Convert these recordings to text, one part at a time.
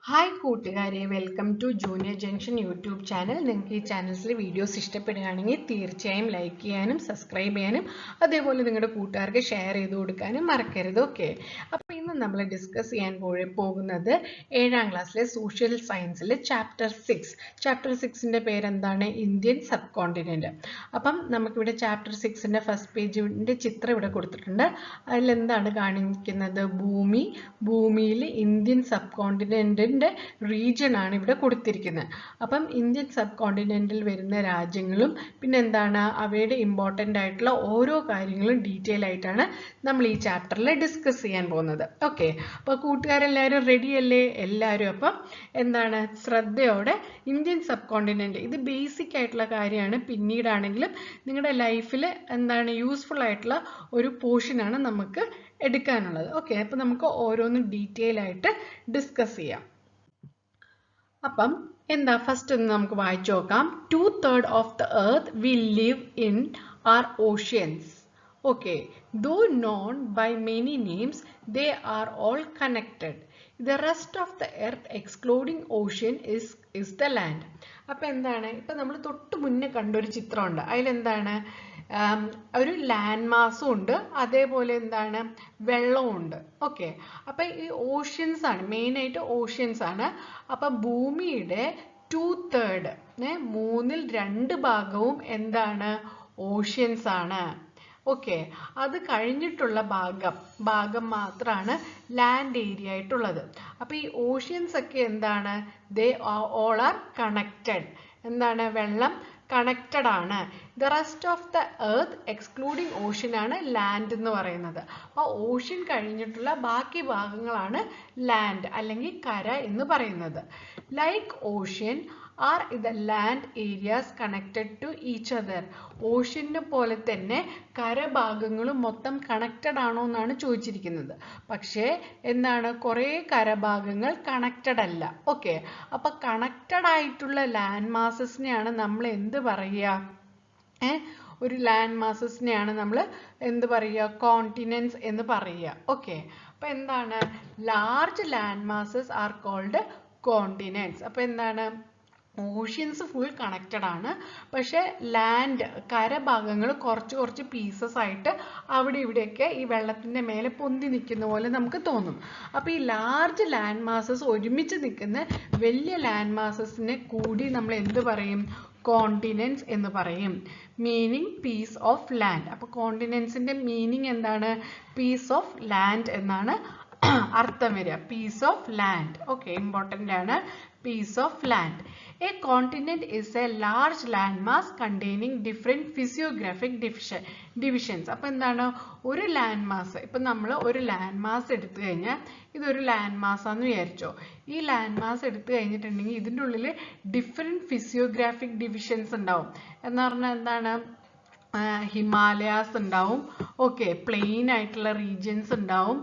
Hi കൂട്ടുകാരെ, welcome to junior junction YouTube channel. നിങ്ങൾക്ക് ഈ ചാനൽസിലെ വീഡിയോസ് ഇഷ്ടപ്പെടുകയാണെങ്കിൽ തീർച്ചയായും ലൈക്ക് ചെയ്യാനും സബ്സ്ക്രൈബ് ചെയ്യാനും അതേപോലെ നിങ്ങളുടെ കൂട്ടുകാർക്ക് ഷെയർ ചെയ്ത് കൊടുക്കാനും മറക്കരുത്. ഓക്കെ, അപ്പോൾ ഇന്ന് നമ്മൾ ഡിസ്കസ് ചെയ്യാൻ പോകുന്നത് 7ാം ക്ലാസ്സിലെ സോഷ്യൽ സയൻസിലെ ചാപ്റ്റർ 6ന്റെ പേരെന്താണ്? Indian sub continent. അപ്പം നമുക്കിവിടെ ചാപ്റ്റർ 6ന്റെ ഫസ്റ്റ് പേജിന്റെ ചിത്രം ഇവിടെ കൊടുത്തിട്ടുണ്ട്. അതിലെന്താണ് കാണിക്കുന്നത്? ഭൂമിയിൽ ഇന്ത്യൻ സബ് കോണ്ടിനെന്റ് റീജിയൻ ആണ് ഇവിടെ കൊടുത്തിരിക്കുന്നത്. അപ്പം ഇന്ത്യൻ സബ് കോണ്ടിനെന്റിൽ വരുന്ന രാജ്യങ്ങളും പിന്നെ എന്താണ് അവയുടെ ഇമ്പോർട്ടൻ്റ് ആയിട്ടുള്ള ഓരോ കാര്യങ്ങളും ഡീറ്റെയിൽ ആയിട്ടാണ് നമ്മൾ ഈ ചാപ്റ്ററിൽ ഡിസ്കസ് ചെയ്യാൻ പോകുന്നത്. ഓക്കെ, അപ്പോൾ കൂട്ടുകാരെല്ലാവരും റെഡി അല്ലേ? എല്ലാവരും അപ്പം എന്താണ് ശ്രദ്ധയോടെ ഇന്ത്യൻ സബ് കോണ്ടിനെന്റ്, ഇത് ബേസിക് ആയിട്ടുള്ള കാര്യമാണ്. പിന്നീടാണെങ്കിലും നിങ്ങളുടെ ലൈഫിൽ എന്താണ് യൂസ്ഫുൾ ആയിട്ടുള്ള ഒരു പോർഷനാണ് നമുക്ക് എടുക്കാനുള്ളത്. ഓക്കെ, അപ്പം നമുക്ക് ഓരോന്നും ഡീറ്റെയിൽ ആയിട്ട് ഡിസ്കസ് ചെയ്യാം. അപ്പം എന്താ ഫസ്റ്റ് ഒന്ന് നമുക്ക് വായിച്ചു നോക്കാം. 2/3 of the earth we live in are oceans. Okay, though known by many names, they are all connected. The rest of the earth excluding ocean is the land. അപ്പം എന്താണ്, ഇപ്പം നമ്മൾ തൊട്ട് മുന്നേ കണ്ടൊരു ചിത്രമുണ്ട്. അതിലെന്താണ് ഒരു ലാൻഡ് മാസും ഉണ്ട്, അതേപോലെ എന്താണ് വെള്ളവും ഉണ്ട്. ഓക്കെ, അപ്പം ഈ ഓഷ്യൻസ് ആണ് മെയിനായിട്ട്, ഓഷ്യൻസ് ആണ്. അപ്പം ഭൂമിയുടെ 2/3 2/3 ഭാഗവും എന്താണ്? ഓഷ്യൻസ് ആണ്. ഓക്കെ, അത് കഴിഞ്ഞിട്ടുള്ള ഭാഗം മാത്രമാണ് ലാൻഡ് ഏരിയ ആയിട്ടുള്ളത്. അപ്പോൾ ഈ ഓഷ്യൻസ് ഒക്കെ എന്താണ്? They all are connected. എന്താണ്? വെള്ളം കണക്റ്റഡ് ആണ്. The rest of the earth excluding ocean ആണ് ലാൻഡ് എന്ന് പറയുന്നത്. അപ്പോൾ ഓഷ്യൻ കഴിഞ്ഞിട്ടുള്ള ബാക്കി ഭാഗങ്ങളാണ് ലാൻഡ് അല്ലെങ്കിൽ കര എന്ന് പറയുന്നത്. Like ocean are the land areas connected to each other. ഓഷ്യനെ പോലെ തന്നെ കരഭാഗങ്ങളും മൊത്തം കണക്റ്റഡ് ആണോ എന്നാണ് ചോദിച്ചിരിക്കുന്നത്. പക്ഷേ എന്താണ്, കുറേ കരഭാഗങ്ങൾ കണക്റ്റഡ് അല്ല. ഓക്കെ, അപ്പൊ കണക്റ്റഡ് ആയിട്ടുള്ള ലാൻഡ് മാസസിനെയാണ് നമ്മൾ എന്ത് പറയുക? ഒരു ലാൻഡ് മാസസിനെയാണ് നമ്മൾ എന്ത് പറയുക? കോണ്ടിനെന്റ്സ് എന്ന് പറയുക. ഓക്കെ, അപ്പൊ എന്താണ്? Large land masses are called continents. അപ്പൊ എന്താണ്? ഓഷ്യൻസ് ഫുൾ കണക്റ്റഡ് ആണ്, പക്ഷെ ലാൻഡ് കരഭാഗങ്ങൾ കുറച്ച് പീസസ് ആയിട്ട് അവിടെ ഇവിടെയൊക്കെ ഈ വെള്ളത്തിൻ്റെ മേലെ പൊന്തി നിൽക്കുന്ന പോലെ നമുക്ക് തോന്നും. അപ്പോൾ ഈ ലാർജ് ലാൻഡ് മാസസ് ഒരുമിച്ച് നിൽക്കുന്ന വലിയ ലാൻഡ് മാസസിനെ കൂടി നമ്മൾ എന്ത് പറയും? കോണ്ടിനെന്റ്സ് എന്ന് പറയും. Meaning piece of land. അപ്പോൾ കോണ്ടിനെന്റ്സിന്റെ മീനിങ് എന്താണ്? പീസ് ഓഫ് ലാൻഡ് എന്നാണ് അർത്ഥം വരിക. Piece of land. Okay, important ആണ്. Piece of land. A continent is a large landmass containing different physiographic divisions. അപ്പോൾ എന്താണ്? ഒരു ലാൻഡ് മാസ്, ഇപ്പം നമ്മൾ ഒരു ലാൻഡ് മാസ് എടുത്തു കഴിഞ്ഞാൽ ഇതൊരു ലാൻഡ് മാസ് ആണെന്ന് വിചാരിച്ചോ. ഈ ലാൻഡ് മാസ് എടുത്തു കഴിഞ്ഞിട്ടുണ്ടെങ്കിൽ ഇതിൻ്റെ ഉള്ളിൽ ഡിഫറെൻറ്റ് ഫിസിയോഗ്രാഫിക് ഡിവിഷൻസ് ഉണ്ടാവും. എന്ന് പറഞ്ഞാൽ എന്താണ്? ഹിമാലയാസ് ഉണ്ടാവും. ഓക്കെ, പ്ലെയിൻ ആയിട്ടുള്ള റീജിയൻസ് ഉണ്ടാവും.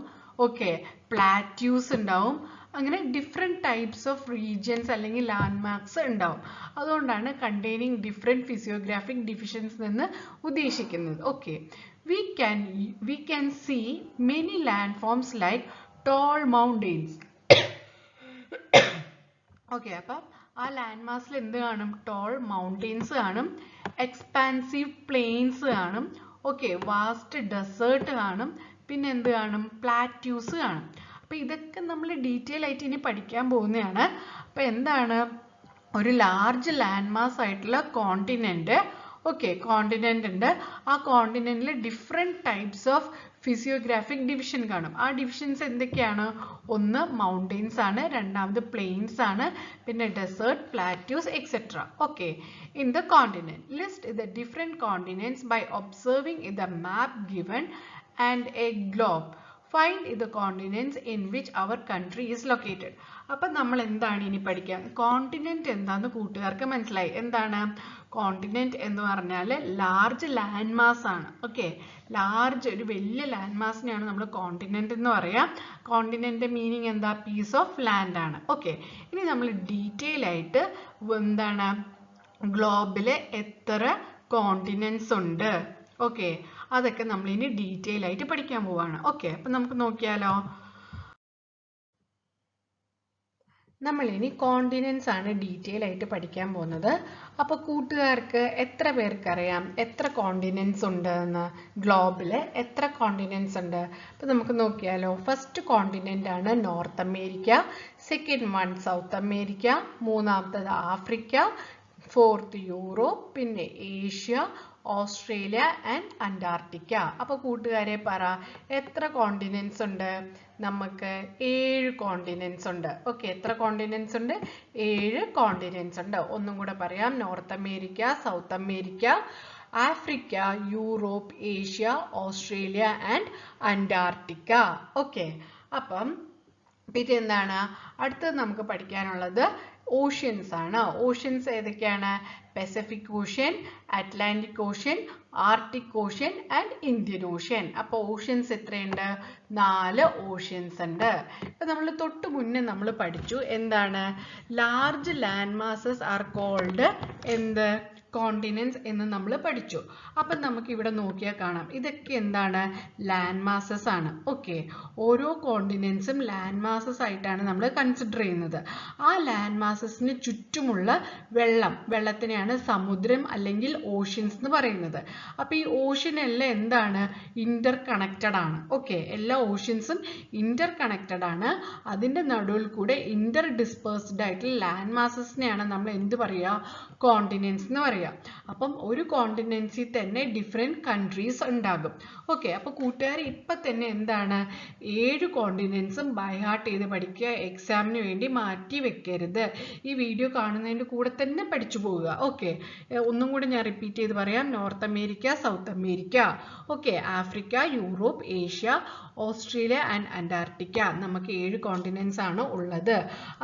ഓക്കെ, പ്ലാറ്റ്യൂസ് ഉണ്ടാവും. അങ്ങനെ ഡിഫറെൻറ്റ് ടൈപ്സ് ഓഫ് റീജിയൻസ് അല്ലെങ്കിൽ ലാൻഡ് മാർക്സ് ഉണ്ടാവും. അതുകൊണ്ടാണ് കണ്ടെയ്നിങ് ഡിഫറെൻറ്റ് ഫിസിയോഗ്രാഫിക് ഡിവിഷൻസ് എന്ന് ഉദ്ദേശിക്കുന്നത്. Okay, we can see many landforms like tall mountains. Okay, അപ്പം ആ ലാൻഡ് മാസിൽ എന്ത് കാണും? ടോൾ മൗണ്ടെയിൻസ് കാണും, എക്സ്പാൻസീവ് പ്ലെയിൻസ് കാണും. ഓക്കെ, വാസ്റ്റ് ഡെസേർട്ട് കാണും, പിന്നെ എന്ത് കാണും? പ്ലാറ്റ്യൂസ് കാണും. അപ്പോൾ ഇതൊക്കെ നമ്മൾ ഡീറ്റെയിൽ ആയിട്ട് ഇനി പഠിക്കാൻ പോകുന്നതാണ്. അപ്പോൾ എന്താണ്? ഒരു ലാർജ് ലാൻഡ് മാസ് ആയിട്ടുള്ള കോണ്ടിനെന്റ്. ഓക്കെ, കോണ്ടിനെന്റ് ഉണ്ട്. ആ കോണ്ടിനെന്റിൽ different types of physiographic division കാണും. ആ ഡിവിഷൻസ് എന്തൊക്കെയാണ്? ഒന്ന് മൗണ്ടെയിൻസ് ആണ്, രണ്ടാമത് പ്ലെയിൻസ് ആണ്, പിന്നെ desert, plateaus etcetera. Okay, in the continent list the different continents by observing the map given and a globe. Find the continents in which our country is located. അപ്പം നമ്മൾ എന്താണ് ഇനി പഠിക്കുക? കോണ്ടിനെന്റ് എന്താന്ന് കൂട്ടുകാർക്ക് മനസ്സിലായി. എന്താണ് കോണ്ടിനെന്റ് എന്ന് പറഞ്ഞാൽ? ലാർജ് ലാൻഡ് മാസ് ആണ്. ഓക്കെ, ലാർജ് ഒരു വലിയ ലാൻഡ് മാസിനെയാണ് നമ്മൾ കോണ്ടിനെന്റ് എന്ന് പറയാം. കോണ്ടിനെന്റ് മീനിങ് എന്താ? പീസ് ഓഫ് ലാൻഡ് ആണ്. ഓക്കെ, ഇനി നമ്മൾ ഡീറ്റെയിൽ ആയിട്ട് എന്താണ് ഗ്ലോബിലെ എത്ര കോണ്ടിനെന്റ്സ് ഉണ്ട്, ഓക്കെ, അതൊക്കെ നമ്മൾ ഇനി ഡീറ്റെയിൽ ആയിട്ട് പഠിക്കാൻ പോവാണ്. ഓക്കെ, അപ്പം നമുക്ക് നോക്കിയാലോ. നമ്മൾ ഇനി കോണ്ടിനെന്റ്സ് ആണ് ഡീറ്റെയിൽ ആയിട്ട് പഠിക്കാൻ പോകുന്നത്. അപ്പോൾ കൂട്ടുകാർക്ക് എത്ര പേർക്കറിയാം എത്ര കോണ്ടിനെന്റ്സ് ഉണ്ട് എന്ന്? ഗ്ലോബില് എത്ര കോണ്ടിനെന്റ്സ് ഉണ്ട്? അപ്പോൾ നമുക്ക് നോക്കിയാലോ. ഫസ്റ്റ് കോണ്ടിനെന്റ് ആണ് north America, second one south America, മൂന്നാമത്തത് ആഫ്രിക്ക, ഫോർത്ത് യൂറോപ്പ്, പിന്നെ ഏഷ്യ, ഓസ്ട്രേലിയ ആൻഡ് അന്റാർട്ടിക്ക. അപ്പോൾ കൂട്ടുകാരെ പറ, എത്ര കോണ്ടിനെന്റ്സ് ഉണ്ട്? നമുക്ക് 7 കോണ്ടിനെന്റ്സ് ഉണ്ട്. ഓക്കെ, എത്ര കോണ്ടിനെന്റ്സ് ഉണ്ട്? 7 കോണ്ടിനെന്റ്സ് ഉണ്ട്. ഒന്നും കൂടെ പറയാം. North America, south America, Africa, Europe, Asia, Australia and Antarctica. Okay, അപ്പം പിന്നെ എന്താണ് അടുത്തത് നമുക്ക് പഠിക്കാനുള്ളത്? ഓഷ്യൻസ് ആണ്. ഓഷ്യൻസ് ഏതൊക്കെയാണ്? Pacific Ocean, Atlantic Ocean, Arctic Ocean and Indian ocean. അപ്പോൾ ഓഷ്യൻസ് എത്രയുണ്ട്? 4 ഓഷ്യൻസ് ഉണ്ട്. ഇപ്പൊ നമ്മൾ തൊട്ട് മുന്നേ നമ്മൾ പഠിച്ചു എന്താണ്? Large land masses are called എന്ത്? കോണ്ടിനെന്റ്സ് എന്ന് നമ്മൾ പഠിച്ചു. അപ്പം നമുക്ക് ഇവിടെ നോക്കിയാൽ കാണാം ഇതൊക്കെ എന്താണ്? ലാൻഡ് മാസസ് ആണ്. ഓക്കെ, ഓരോ കോണ്ടിനെന്റ്സും ലാൻഡ് മാസസ് ആയിട്ടാണ് നമ്മൾ കൺസിഡർ ചെയ്യുന്നത്. ആ ലാൻഡ് മാസസിന് ചുറ്റുമുള്ള വെള്ളത്തിനെയാണ് സമുദ്രം അല്ലെങ്കിൽ ഓഷ്യൻസ് എന്ന് പറയുന്നത്. അപ്പോൾ ഈ ഓഷ്യൻ എല്ലാം എന്താണ്? ഇന്റർ കണക്റ്റഡ് ആണ്. ഓക്കെ, എല്ലാ ഓഷ്യൻസും ഇന്റർ കണക്റ്റഡ് ആണ്. അതിന്റെ നടുവിൽ കൂടെ ഇന്റർ ഡിസ്പേഴ്സ്ഡ് ആയിട്ടുള്ള ലാൻഡ് മാസസിനെയാണ് നമ്മൾ എന്ത് പറയുക? കോണ്ടിനെന്റ്സ് എന്ന് പറയുക. അപ്പം ഒരു കോണ്ടിനെന്റ്സിൽ തന്നെ ഡിഫറെന്റ് കൺട്രീസ് ഉണ്ടാകും. ഓക്കെ, അപ്പൊ കൂട്ടുകാർ ഇപ്പൊ തന്നെ എന്താണ്? 7 കോണ്ടിനെന്റ്സും ബൈ ഹാർട്ട് ചെയ്ത് പഠിക്കുക. എക്സാമിന് വേണ്ടി മാറ്റി വെക്കരുത്. ഈ വീഡിയോ കാണുന്നതിന്റെ കൂടെ തന്നെ പഠിച്ചു പോവുക. ഓക്കെ, ഒന്നും കൂടെ ഞാൻ റിപ്പീറ്റ് ചെയ്ത് പറയാം. North America, south America, okay, Africa, Europe, Asia, Australia and Antarctica. നമുക്ക് 7 കോണ്ടിനെന്റ്സ് ആണ് ഉള്ളത്.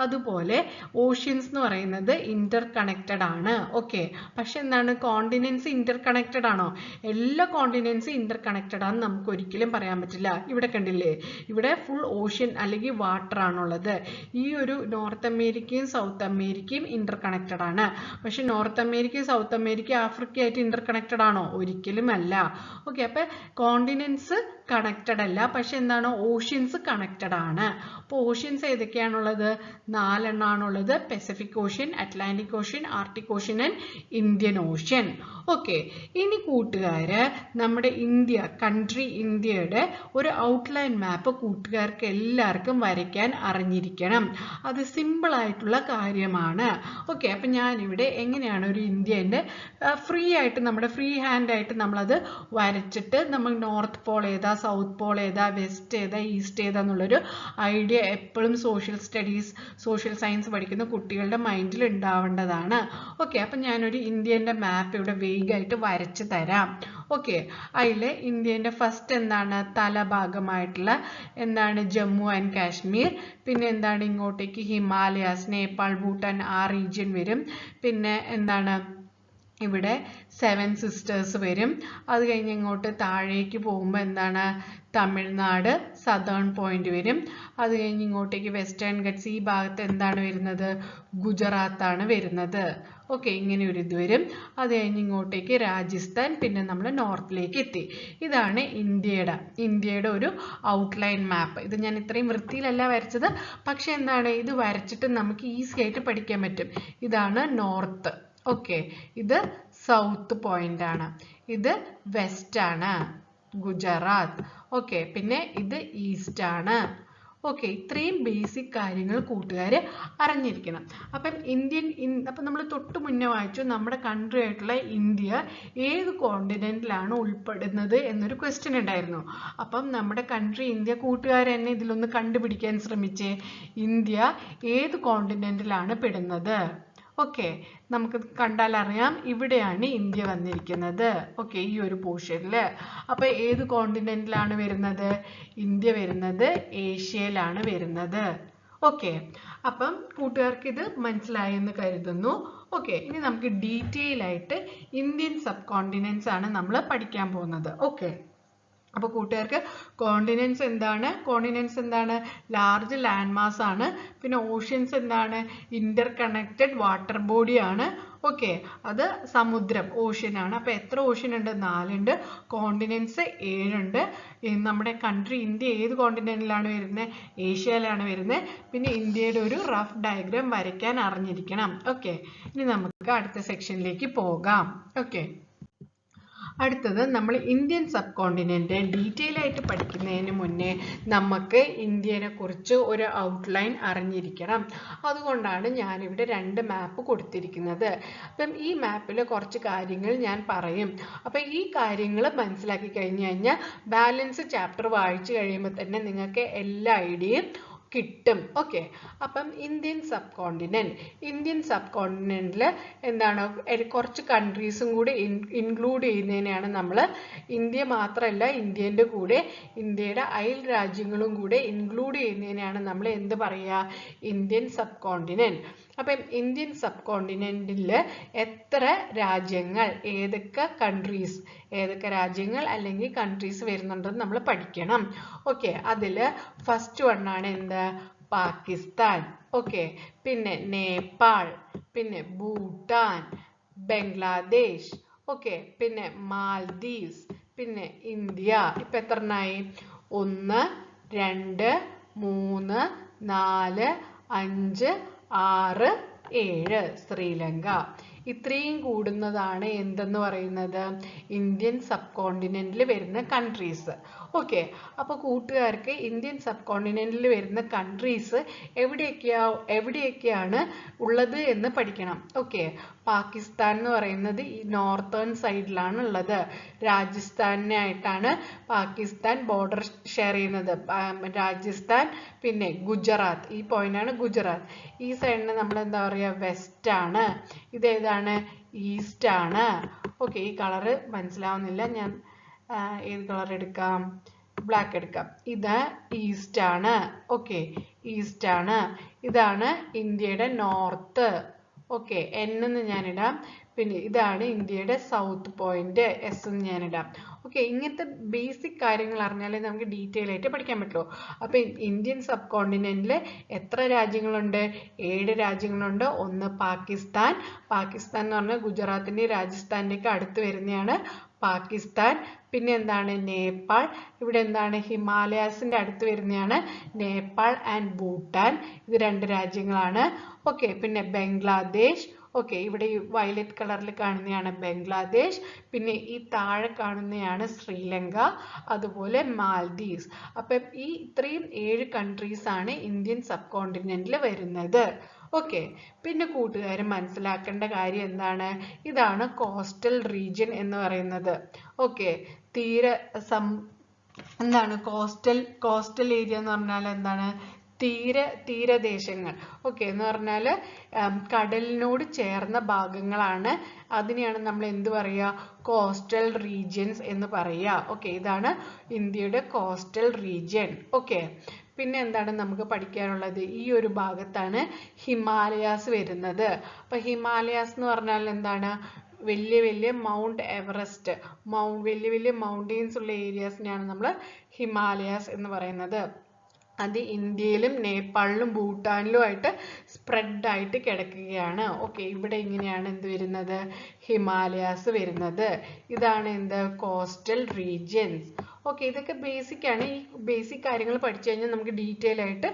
അതുപോലെ ഓഷ്യൻസ് എന്ന് പറയുന്നത് ഇന്റർ കണക്റ്റഡ് ആണ്. ഓക്കെ, പക്ഷെ എന്താണ്? കോണ്ടിനെന്റ്സ് ഇന്റർ കണക്റ്റഡ് ആണോ? എല്ലാ കോണ്ടിനെന്റ്സും ഇന്റർ കണക്റ്റഡ് ആണെന്ന് നമുക്ക് ഒരിക്കലും പറയാൻ പറ്റില്ല. ഇവിടെ കണ്ടില്ലേ, ഇവിടെ ഫുൾ ഓഷ്യൻ അല്ലെങ്കിൽ വാട്ടർ ആണുള്ളത്. ഈ ഒരു നോർത്ത് അമേരിക്കയും സൗത്ത് അമേരിക്കയും ഇന്റർ കണക്റ്റഡ് ആണ്. പക്ഷെ north America, south America, Africa ആയിട്ട് ഇന്റർ കണക്റ്റഡ് ആണോ? ഒരിക്കലും അല്ല. ഓക്കെ, അപ്പൊ കോണ്ടിനെന്റ്സ് കണക്റ്റഡ് അല്ല, പക്ഷെ എന്താണ്? ഓഷ്യൻസ് കണക്റ്റഡ് ആണ്. അപ്പോൾ ഓഷ്യൻസ് ഏതൊക്കെയാണുള്ളത്? 4 എണ്ണാണുള്ളത്. Pacific Ocean, Atlantic Ocean, Arctic Ocean and Indian Ocean. Okay, ഇനി കൂട്ടുകാര് നമ്മുടെ ഇന്ത്യയുടെ ഒരു ഔട്ട്ലൈൻ മാപ്പ് കൂട്ടുകാർക്ക് എല്ലാവർക്കും വരയ്ക്കാൻ അറിഞ്ഞിരിക്കണം. അത് സിമ്പിൾ ആയിട്ടുള്ള കാര്യമാണ്. ഓക്കെ, അപ്പൊ ഞാനിവിടെ എങ്ങനെയാണ് ഒരു ഇന്ത്യൻ്റെ ഫ്രീ ആയിട്ട് നമ്മുടെ ഫ്രീ ഹാൻഡ് ആയിട്ട് നമ്മളത് വരച്ചിട്ട് നമ്മൾ നോർത്ത് പോൾ ഏതാ, സൗത്ത് പോൾ ഏതാ, വെസ്റ്റ് ഏതാ, ഈസ്റ്റ് ഏതാ എന്നുള്ളൊരു ഐഡിയ എപ്പോഴും സോഷ്യൽ സയൻസ് പഠിക്കുന്ന കുട്ടികളുടെ മൈൻഡിൽ ഉണ്ടാവേണ്ടതാണ്. ഓക്കെ, അപ്പം ഞാനൊരു ഇന്ത്യൻ്റെ മാപ്പ് ഇവിടെ വേഗമായിട്ട് വരച്ച് തരാം. ഓക്കെ, അതിൽ ഇന്ത്യൻ്റെ ഫസ്റ്റ് എന്താണ്? തലഭാഗമായിട്ടുള്ള എന്താണ്? ജമ്മു ആൻഡ് കാശ്മീർ. പിന്നെ എന്താണ്? ഇങ്ങോട്ടേക്ക് ഹിമാലയാസ്, നേപ്പാൾ, ഭൂട്ടാൻ, ആ റീജിയൻ വരും. പിന്നെ എന്താണ്? ഇവിടെ 7 സിസ്റ്റേഴ്സ് വരും. അത് കഴിഞ്ഞ് ഇങ്ങോട്ട് താഴേക്ക് പോകുമ്പോൾ എന്താണ്? തമിഴ്നാട് സദേൺ പോയിന്റ് വരും. അത് കഴിഞ്ഞ് ഇങ്ങോട്ടേക്ക് വെസ്റ്റേൺ ഗട്ട്സ്, ഈ ഭാഗത്ത് എന്താണ് വരുന്നത്? ഗുജറാത്ത് ആണ് വരുന്നത്. ഓക്കെ, ഇങ്ങനെ ഒരു ഇത് വരും. അത് കഴിഞ്ഞ് ഇങ്ങോട്ടേക്ക് രാജസ്ഥാൻ, പിന്നെ നമ്മൾ നോർത്തിലേക്ക് എത്തി. ഇതാണ് ഇന്ത്യയുടെ ഒരു ഔട്ട്ലൈൻ മാപ്പ്. ഇത് ഞാൻ ഇത്രയും വൃത്തിയിലല്ല വരച്ചത്, പക്ഷെ എന്താണ്? ഇത് വരച്ചിട്ട് നമുക്ക് ഈസി ആയിട്ട് പഠിക്കാൻ പറ്റും. ഇതാണ് നോർത്ത്. ഓക്കെ, ഇത് സൗത്ത് പോയിന്റ് ആണ്. ഇത് വെസ്റ്റ് ആണ്, ഗുജറാത്ത്. ഓക്കെ, പിന്നെ ഇത് ഈസ്റ്റ് ആണ്. ഓക്കെ, ഇത്രയും ബേസിക് കാര്യങ്ങൾ കൂട്ടുകാർ അറിഞ്ഞിരിക്കണം. അപ്പം നമ്മൾ തൊട്ട് മുന്നേ വായിച്ചു നമ്മുടെ കൺട്രി ആയിട്ടുള്ള ഇന്ത്യ ഏത് കോണ്ടിനെന്റിലാണ് ഉൾപ്പെടുന്നത് എന്നൊരു ക്വസ്റ്റ്യൻ ഉണ്ടായിരുന്നു. അപ്പം നമ്മുടെ കൺട്രി ഇന്ത്യ, കൂട്ടുകാർ തന്നെ ഇതിലൊന്ന് കണ്ടുപിടിക്കാൻ ശ്രമിച്ചേ. ഇന്ത്യ ഏത് കോണ്ടിനെന്റിലാണ് പെടുന്നത്? ഓക്കെ, നമുക്ക് കണ്ടാൽ അറിയാം ഇവിടെയാണ് ഇന്ത്യ വന്നിരിക്കുന്നത്. ഓക്കെ, ഈ ഒരു പോർഷനിൽ. അപ്പൊ ഏത് കോണ്ടിനെന്റിലാണ് വരുന്നത്? ഇന്ത്യ വരുന്നത് ഏഷ്യയിലാണ് വരുന്നത്. ഓക്കെ, അപ്പം കൂട്ടുകാർക്ക് ഇത് മനസ്സിലായെന്ന് കരുതുന്നു. ഓക്കെ, ഇനി നമുക്ക് ഡീറ്റെയിൽ ആയിട്ട് ഇന്ത്യൻ സബ് കോണ്ടിനെന്റ്സ് ആണ് നമ്മൾ പഠിക്കാൻ പോകുന്നത്. ഓക്കെ, അപ്പോൾ കൂട്ടുകാർക്ക് കോണ്ടിനെന്റ്സ് എന്താണ്? ലാർജ് ലാൻഡ് മാസ് ആണ്. പിന്നെ ഓഷ്യൻസ് എന്താണ്? ഇന്റർ കണക്റ്റഡ് വാട്ടർ ബോഡി ആണ്. ഓക്കെ, അത് സമുദ്രം, ഓഷ്യൻ ആണ്. അപ്പോൾ എത്ര ഓഷ്യൻ ഉണ്ട്? 4 ഉണ്ട്. കോണ്ടിനെന്റ്സ് 7 ഉണ്ട്. നമ്മുടെ കൺട്രി ഇന്ത്യ ഏത് കോണ്ടിനെന്റിലാണ് വരുന്നത്? ഏഷ്യയിലാണ് വരുന്നത്. പിന്നെ ഇന്ത്യയുടെ ഒരു റഫ് ഡയഗ്രാം വരയ്ക്കാൻ അറിഞ്ഞിരിക്കണം. ഓക്കെ, ഇനി നമുക്ക് അടുത്ത സെക്ഷനിലേക്ക് പോകാം. ഓക്കെ, അടുത്തത് നമ്മൾ ഇന്ത്യൻ സബ് കോണ്ടിനെന്റ് ഡീറ്റെയിൽ ആയിട്ട് പഠിക്കുന്നതിന് മുന്നേ നമുക്ക് ഇന്ത്യനെ കുറിച്ച് ഒരു ഔട്ട്ലൈൻ അറിഞ്ഞിരിക്കണം. അതുകൊണ്ടാണ് ഞാനിവിടെ 2 മാപ്പ് കൊടുത്തിരിക്കുന്നത്. അപ്പം ഈ മാപ്പിൽ കുറച്ച് കാര്യങ്ങൾ ഞാൻ പറയും. അപ്പം ഈ കാര്യങ്ങൾ മനസ്സിലാക്കി കഴിഞ്ഞു കഴിഞ്ഞാൽ ബാലൻസ് ചാപ്റ്റർ വായിച്ചു കഴിയുമ്പോൾ തന്നെ നിങ്ങൾക്ക് എല്ലാ ഐഡിയയും കിട്ടും. ഓക്കെ, അപ്പം ഇന്ത്യൻ സബ് കോണ്ടിനെന്റിൽ എന്താണ് കുറച്ച് കൺട്രീസും കൂടി ഇൻക്ലൂഡ് ചെയ്യുന്നതിനെയാണ് നമ്മൾ, ഇന്ത്യ മാത്രമല്ല ഇന്ത്യൻ്റെ കൂടെ ഇന്ത്യയുടെ അയൽ രാജ്യങ്ങളും കൂടെ ഇൻക്ലൂഡ് ചെയ്യുന്നതിനെയാണ് നമ്മൾ എന്ത് പറയുക? Indian sub continent. അപ്പം ഇന്ത്യൻ സബ് കോണ്ടിനെന്റിൽ എത്ര രാജ്യങ്ങൾ, ഏതൊക്കെ രാജ്യങ്ങൾ അല്ലെങ്കിൽ കൺട്രീസ് വരുന്നുണ്ടെന്ന് നമ്മൾ പഠിക്കണം. ഓക്കെ, അതിൽ ഫസ്റ്റ് വണ്ണാണ് എന്ത്? പാകിസ്ഥാൻ. ഓക്കെ, പിന്നെ നേപ്പാൾ, പിന്നെ ഭൂട്ടാൻ, ബംഗ്ലാദേശ്, ഓക്കെ, പിന്നെ മാൽദീവ്സ്, പിന്നെ ഇന്ത്യ. ഇപ്പൊ എത്രണ്ണായി? 1 2 3 4 5 6 7. ശ്രീലങ്ക. ഇത്രയും കൂടുന്നതാണ് എന്തെന്ന് പറയുന്നത്? ഇന്ത്യൻ സബ് കോണ്ടിനെന്റിൽ വരുന്ന കൺട്രീസ്. ഓക്കെ, അപ്പോൾ കൂട്ടുകാർക്ക് ഇന്ത്യൻ സബ് കോണ്ടിനെന്റിൽ വരുന്ന കൺട്രീസ് എവിടെയൊക്കെയാണ് ഉള്ളത് എന്ന് പഠിക്കണം. ഓക്കെ, പാകിസ്ഥാൻ എന്ന് പറയുന്നത് ഈ നോർത്തേൺ സൈഡിലാണ് ഉള്ളത്. രാജസ്ഥാനായിട്ടാണ് പാകിസ്ഥാൻ ബോർഡർ ഷെയർ ചെയ്യുന്നത്. രാജസ്ഥാൻ, പിന്നെ ഗുജറാത്ത്, ഈ പോയിന്റാണ് ഗുജറാത്ത്. ഈ സൈഡിന് നമ്മൾ എന്താ പറയുക? വെസ്റ്റ് ആണ്. ഇതേതാണ്? ഈസ്റ്റ് ആണ്. ഓക്കെ, ഈ കളറ് മനസ്സിലാവുന്നില്ല, ഞാൻ ഏത് കളർ എടുക്കാം? ബ്ലാക്ക് എടുക്കാം. ഇത് ഈസ്റ്റ് ആണ്. ഓക്കെ, ഈസ്റ്റ് ആണ്. ഇതാണ് ഇന്ത്യയുടെ നോർത്ത്. ഓക്കെ, N എന്ന് ഞാനിടാം. പിന്നെ ഇതാണ് ഇന്ത്യയുടെ സൗത്ത് പോയിന്റ്, S എന്ന് ഞാനിടാം. ഓക്കെ, ഇങ്ങനത്തെ ബേസിക് കാര്യങ്ങൾ അറിഞ്ഞാലേ നമുക്ക് ഡീറ്റെയിൽ ആയിട്ട് പഠിക്കാൻ പറ്റുള്ളൂ. അപ്പം ഇന്ത്യൻ സബ് കോണ്ടിനെന്റിൽ എത്ര രാജ്യങ്ങളുണ്ട്? 7 രാജ്യങ്ങളുണ്ട്. ഒന്ന് പാകിസ്ഥാൻ. പാകിസ്ഥാൻ എന്ന് പറഞ്ഞാൽ ഗുജറാത്തിൻ്റെയും രാജസ്ഥാൻ്റെയൊക്കെ അടുത്ത് വരുന്നതാണ് പാകിസ്ഥാൻ. പിന്നെ എന്താണ്? നേപ്പാൾ. ഇവിടെ എന്താണ്? ഹിമാലയാസിന്റെ അടുത്ത് വരുന്നതാണ് നേപ്പാൾ ആൻഡ് ഭൂട്ടാൻ. ഇത് 2 രാജ്യങ്ങളാണ്. ഓക്കെ, പിന്നെ ബംഗ്ലാദേശ്. ഓക്കെ, ഇവിടെ ഈ വയലറ്റ് കളറിൽ കാണുന്നതാണ് ബംഗ്ലാദേശ്. പിന്നെ ഈ താഴെ കാണുന്നതാണ് ശ്രീലങ്ക, അതുപോലെ മാൽദീവ്സ്. അപ്പം ഈ ഇത്രയും 7 കൺട്രീസ് ആണ് ഇന്ത്യൻ സബ് കോണ്ടിനെന്റിൽ വരുന്നത്. ഓക്കെ, പിന്നെ കൂട്ടുകാർ മനസ്സിലാക്കേണ്ട കാര്യം എന്താണ്? ഇതാണ് കോസ്റ്റൽ റീജിയൻ എന്ന് പറയുന്നത്. ഓക്കെ, എന്താണ് കോസ്റ്റൽ ഏരിയ എന്ന് പറഞ്ഞാൽ എന്താണ്? തീരദേശങ്ങൾ. ഓക്കെ, എന്ന് പറഞ്ഞാൽ കടലിനോട് ചേർന്ന ഭാഗങ്ങളാണ്. അതിനെയാണ് നമ്മൾ എന്ത് പറയുക? കോസ്റ്റൽ റീജിയൻസ് എന്ന് പറയുക. ഓക്കെ, ഇതാണ് ഇന്ത്യയുടെ കോസ്റ്റൽ റീജിയൻ. ഓക്കെ, പിന്നെ എന്താണ് നമുക്ക് പഠിക്കാനുള്ളത്? ഈ ഒരു ഭാഗത്താണ് ഹിമാലയാസ് വരുന്നത്. അപ്പൊ ഹിമാലയാസ് എന്ന് പറഞ്ഞാൽ എന്താണ്? വലിയ മൗണ്ട് എവറസ്റ്റ്, വലിയ മൗണ്ടെയിൻസ് ഉള്ള ഏരിയാസിനെയാണ് നമ്മൾ ഹിമാലയാസ് എന്ന് പറയുന്നത്. അത് ഇന്ത്യയിലും നേപ്പാളിലും ഭൂട്ടാനിലും ആയിട്ട് സ്പ്രെഡ് ആയിട്ട് കിടക്കുകയാണ്. ഓക്കെ, ഇവിടെ ഇങ്ങനെയാണ് എന്ത് വരുന്നത്? ഹിമാലയാസ് വരുന്നത്. ഇതാണ് എന്ത്? Coastal regions. ഓക്കെ, ഇതൊക്കെ ബേസിക് ആണ്. ഈ ബേസിക് കാര്യങ്ങൾ പഠിച്ചു കഴിഞ്ഞാൽ നമുക്ക് ഡീറ്റെയിൽ ആയിട്ട്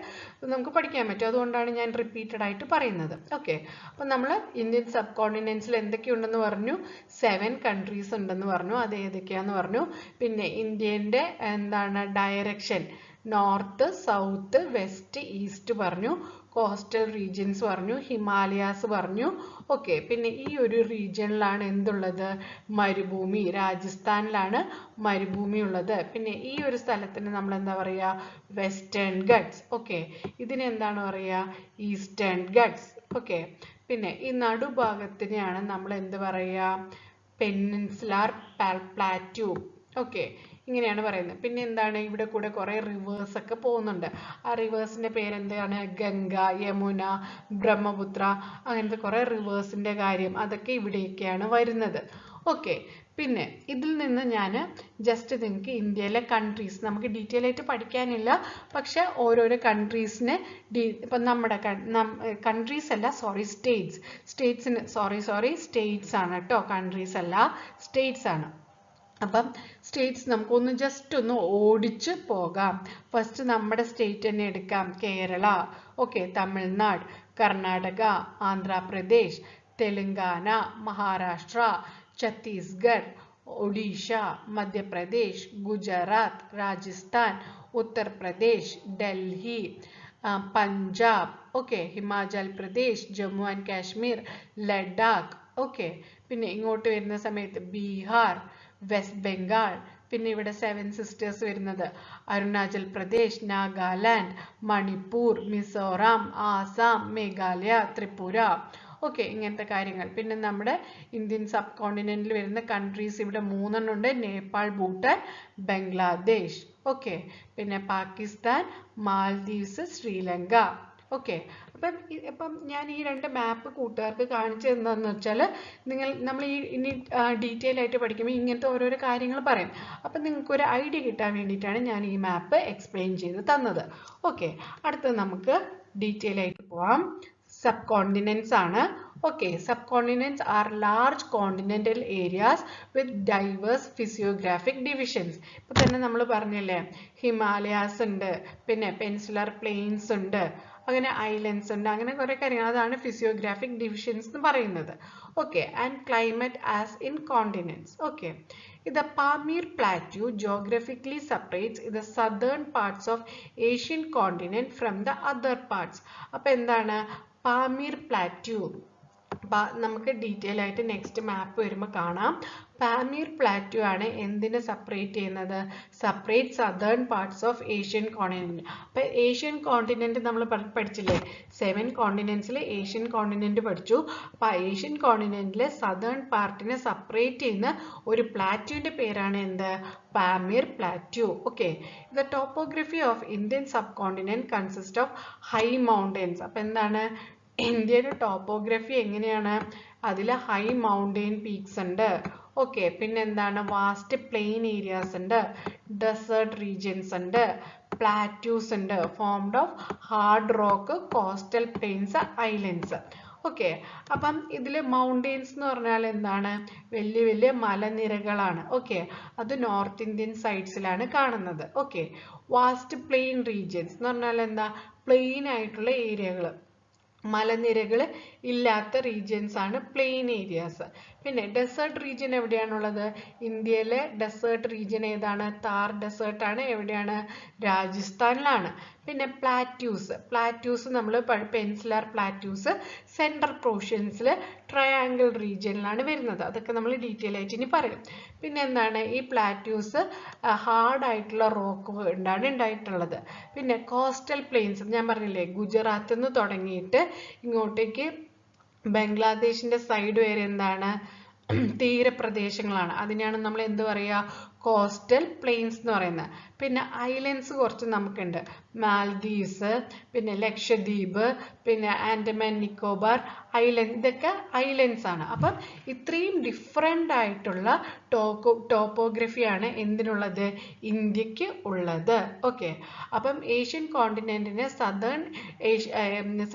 നമുക്ക് പഠിക്കാൻ പറ്റും. അതുകൊണ്ടാണ് ഞാൻ റിപ്പീറ്റഡ് ആയിട്ട് പറയുന്നത്. ഓക്കെ, അപ്പം നമ്മൾ ഇന്ത്യൻ സബ് കോണ്ടിനെന്റ്സിൽ എന്തൊക്കെയുണ്ടെന്ന് പറഞ്ഞു? 7 കൺട്രീസ് ഉണ്ടെന്ന് പറഞ്ഞു. അത് ഏതൊക്കെയാന്ന് പറഞ്ഞു. പിന്നെ ഇന്ത്യൻ്റെ എന്താണ് direction? North, south, west, east പറഞ്ഞു. കോസ്റ്റൽ റീജിയൻസ് പറഞ്ഞു. ഹിമാലയാസ് പറഞ്ഞു. ഓക്കെ, പിന്നെ ഈ ഒരു റീജിയനിലാണ് എന്തുള്ളത്? മരുഭൂമി. രാജസ്ഥാനിലാണ് മരുഭൂമി ഉള്ളത്. പിന്നെ ഈ ഒരു സ്ഥലത്തിന് നമ്മൾ എന്താ പറയുക? Western guts. ഓക്കെ, ഇതിന് എന്താണ് പറയുക? Eastern guts. ഓക്കെ, പിന്നെ ഈ നടുഭാഗത്തിനെയാണ് നമ്മൾ എന്ത് പറയുക? Peninsular plateau. ഓക്കെ, ഇങ്ങനെയാണ് പറയുന്നത്. പിന്നെ എന്താണ്? ഇവിടെ കൂടെ കുറേ റിവേഴ്സ് ഒക്കെ പോകുന്നുണ്ട്. ആ റിവേഴ്സിന്റെ പേരെന്താണ്? ഗംഗ, യമുന, ബ്രഹ്മപുത്ര, അങ്ങനത്തെ കുറേ റിവേഴ്സിന്റെ കാര്യം, അതൊക്കെ ഇവിടെയൊക്കെയാണ് വരുന്നത്. ഓക്കെ, പിന്നെ ഇതിൽ നിന്ന് ഞാൻ ജസ്റ്റ് നിങ്ങൾക്ക് ഇന്ത്യയിലെ കൺട്രീസ് നമുക്ക് ഡീറ്റെയിൽ ആയിട്ട് പഠിക്കാനില്ല, പക്ഷെ ഓരോരോ കൺട്രീസിനെ ഇപ്പം നമ്മുടെ കൺട്രീസ് അല്ല സോറി സ്റ്റേറ്റ്സിന് സ്റ്റേറ്റ്സ് ആണ് കേട്ടോ, കൺട്രീസ് അല്ല സ്റ്റേറ്റ്സ് ആണ്. അപ്പം സ്റ്റേറ്റ്സ് നമുക്കൊന്ന് ജസ്റ്റ് ഒന്ന് ഓടിച്ച് പോകാം. ഫസ്റ്റ് നമ്മുടെ സ്റ്റേറ്റ് തന്നെ എടുക്കാം. Kerala, okay, Tamil Nadu, Karnataka, Andhra Pradesh, Telangana, Maharashtra, Chhattisgarh, Odisha, Madhya Pradesh, Gujarat, Rajasthan, Uttar Pradesh, Delhi, Punjab, okay, Himachal Pradesh, Jammu and Kashmir, Ladakh, okay. പിന്നെ ഇങ്ങോട്ട് വരുന്ന സമയത്ത് ബീഹാർ, വെസ്റ്റ് ബംഗാൾ, പിന്നെ ഇവിടെ 7 സിസ്റ്റേഴ്സ് വരുന്നത് അരുണാചൽ പ്രദേശ്, നാഗാലാൻഡ്, മണിപ്പൂർ, മിസോറാം, ആസാം, മേഘാലയ, ത്രിപുര, ഓക്കെ, ഇങ്ങനത്തെ കാര്യങ്ങൾ. പിന്നെ നമ്മുടെ ഇന്ത്യൻ സബ് കോണ്ടിനെന്റിൽ വരുന്ന കൺട്രീസ് ഇവിടെ 3 ഉണ്ട്, നേപ്പാൾ, ഭൂട്ടാൻ, ബംഗ്ലാദേശ്, ഓക്കെ. പിന്നെ പാകിസ്ഥാൻ, മാൽദീവ്സ്, ശ്രീലങ്ക, ഓക്കെ. അപ്പം ഞാൻ ഈ 2 മാപ്പ് കൂട്ടുകാർക്ക് കാണിച്ചു തന്നതെന്ന് വെച്ചാൽ നമ്മൾ ഇനി ഡീറ്റെയിൽ ആയിട്ട് പഠിക്കുമ്പോൾ ഇങ്ങനത്തെ ഓരോരോ കാര്യങ്ങൾ പറയും. അപ്പം നിങ്ങൾക്ക് ഒരു ഐഡിയ കിട്ടാൻ വേണ്ടിയിട്ടാണ് ഞാൻ ഈ മാപ്പ് എക്സ്പ്ലെയിൻ ചെയ്ത് തന്നത്. ഓക്കെ, അടുത്തത് നമുക്ക് ഡീറ്റെയിൽ ആയിട്ട് പോവാം. സബ് കോണ്ടിനെന്റ്സ് ആണ്. Okay, subcontinents are large continental areas with diverse physiographic divisions. ഇപ്പൊ തന്നെ നമ്മൾ പറഞ്ഞില്ലേ, ഹിമാലയാസ് ഉണ്ട്, പിന്നെ പെൻസുലർ പ്ലെയിൻസ് ഉണ്ട്, അങ്ങനെ ഐലൻഡ്സ് ഉണ്ട്, അങ്ങനെ കുറെ കാര്യങ്ങൾ. അതാണ് ഫിസിയോഗ്രാഫിക് ഡിവിഷൻസ് എന്ന് പറയുന്നത്. Okay, and climate as in continents. Okay, the Pamir Plateau geographically separates the southern parts of Asian continent from the other parts. അപ്പോൾ എന്താണ് പാമീർ പ്ലാറ്റ്യൂ? നമുക്ക് ഡീറ്റെയിൽ ആയിട്ട് നെക്സ്റ്റ് മാപ്പ് വരുമ്പോൾ കാണാം. പാമീർ പ്ലാറ്റ്യൂ ആണ് എന്തിനെ സെപ്പറേറ്റ് ചെയ്യുന്നത്? Separate southern parts of Asian continent. അപ്പൊ ഏഷ്യൻ കോണ്ടിനെന്റ് നമ്മൾ പഠിച്ചില്ലേ, 7 കോണ്ടിനെന്റ്സിൽ ഏഷ്യൻ കോണ്ടിനെന്റ് പഠിച്ചു. അപ്പൊ ഏഷ്യൻ കോണ്ടിനെന്റിലെ സദേൺ പാർട്ടിനെ സെപ്പറേറ്റ് ചെയ്യുന്ന ഒരു പ്ലാറ്റ്യൂവിന്റെ പേരാണ് എന്ത്? Pamir plateau. Okay, the topography of Indian sub continent consist of high mountains. അപ്പൊ എന്താണ് ഇന്ത്യയുടെ ടോപ്പോഗ്രഫി എങ്ങനെയാണ്? അതിൽ ഹൈ മൗണ്ടെയിൻ പീക്സ് ഉണ്ട്. ഓക്കെ, പിന്നെ എന്താണ് വാസ്റ്റ് പ്ലെയിൻ ഏരിയാസ് ഉണ്ട്, ഡെസേർട്ട് റീജിയൻസ് ഉണ്ട്, പ്ലാറ്റ്യൂസ് ഉണ്ട് formed of hard rock, coastal plains, islands. Okay, അപ്പം ഇതിൽ മൗണ്ടെയിൻസ് എന്ന് പറഞ്ഞാൽ എന്താണ്? വലിയ വലിയ മലനിരകളാണ്. ഓക്കെ, അത് നോർത്ത് ഇന്ത്യൻ സൈഡ്സിലാണ് കാണുന്നത്. ഓക്കെ, വാസ്റ്റ് പ്ലെയിൻ റീജിയൻസ് എന്ന് പറഞ്ഞാൽ എന്താ? പ്ലെയിൻ ആയിട്ടുള്ള ഏരിയകൾ, മലനിരകൾ ഇല്ലാത്ത റീജിയൻസ് ആണ് പ്ലെയിൻ ഏരിയാസ്. പിന്നെ ഡെസേർട്ട് റീജിയൻ എവിടെയാണുള്ളത്? ഇന്ത്യയിലെ ഡെസേർട്ട് റീജിയൻ ഏതാണ്? താർ ഡെസേർട്ട് ആണ്. എവിടെയാണ്? രാജസ്ഥാനിലാണ്. പിന്നെ പ്ലാറ്റ്യൂസ് നമ്മൾ പെൻസിലാർ പ്ലാറ്റ്യൂസ് സെൻട്രൽ പോർഷൻസിൽ ട്രയാങ്കിൾ റീജിയനിലാണ് വരുന്നത്. അതൊക്കെ നമ്മൾ ഡീറ്റെയിൽ ആയിട്ട് ഇനി പറയും. പിന്നെ എന്താണ്? ഈ പ്ലാറ്റ്യൂസ് ഹാർഡ് ആയിട്ടുള്ള റോക്ക് കൊണ്ടാണ് ഉണ്ടായിട്ടുള്ളത്. പിന്നെ കോസ്റ്റൽ പ്ലെയിൻസ് ഞാൻ പറഞ്ഞില്ലേ, ഗുജറാത്തിൽ നിന്ന് തുടങ്ങിയിട്ട് ഇങ്ങോട്ടേക്ക് ബംഗ്ലാദേശിന്റെ സൈഡ് വരെ എന്താണ്? തീരപ്രദേശങ്ങളാണ്. അതിനാണ് നമ്മൾ എന്ത് പറയുക? കോസ്റ്റൽ പ്ലെയിൻസ് എന്ന് പറയുന്നത്. പിന്നെ ഐലൻഡ്സ് കുറച്ച് നമുക്കുണ്ട്. മാൽദീവ്സ്, പിന്നെ ലക്ഷദ്വീപ്, പിന്നെ ആൻഡമാൻ നിക്കോബാർ ഐലൻഡ്, ഇതൊക്കെ ഐലൻഡ്സ് ആണ്. അപ്പം ഇത്രയും ഡിഫറെൻ്റ് ആയിട്ടുള്ള ടോപ്പോഗ്രഫിയാണ് എന്തിനുള്ളത്? ഇന്ത്യക്ക് ഉള്ളത്. ഓക്കെ, അപ്പം ഏഷ്യൻ കോണ്ടിനെന്റിനെ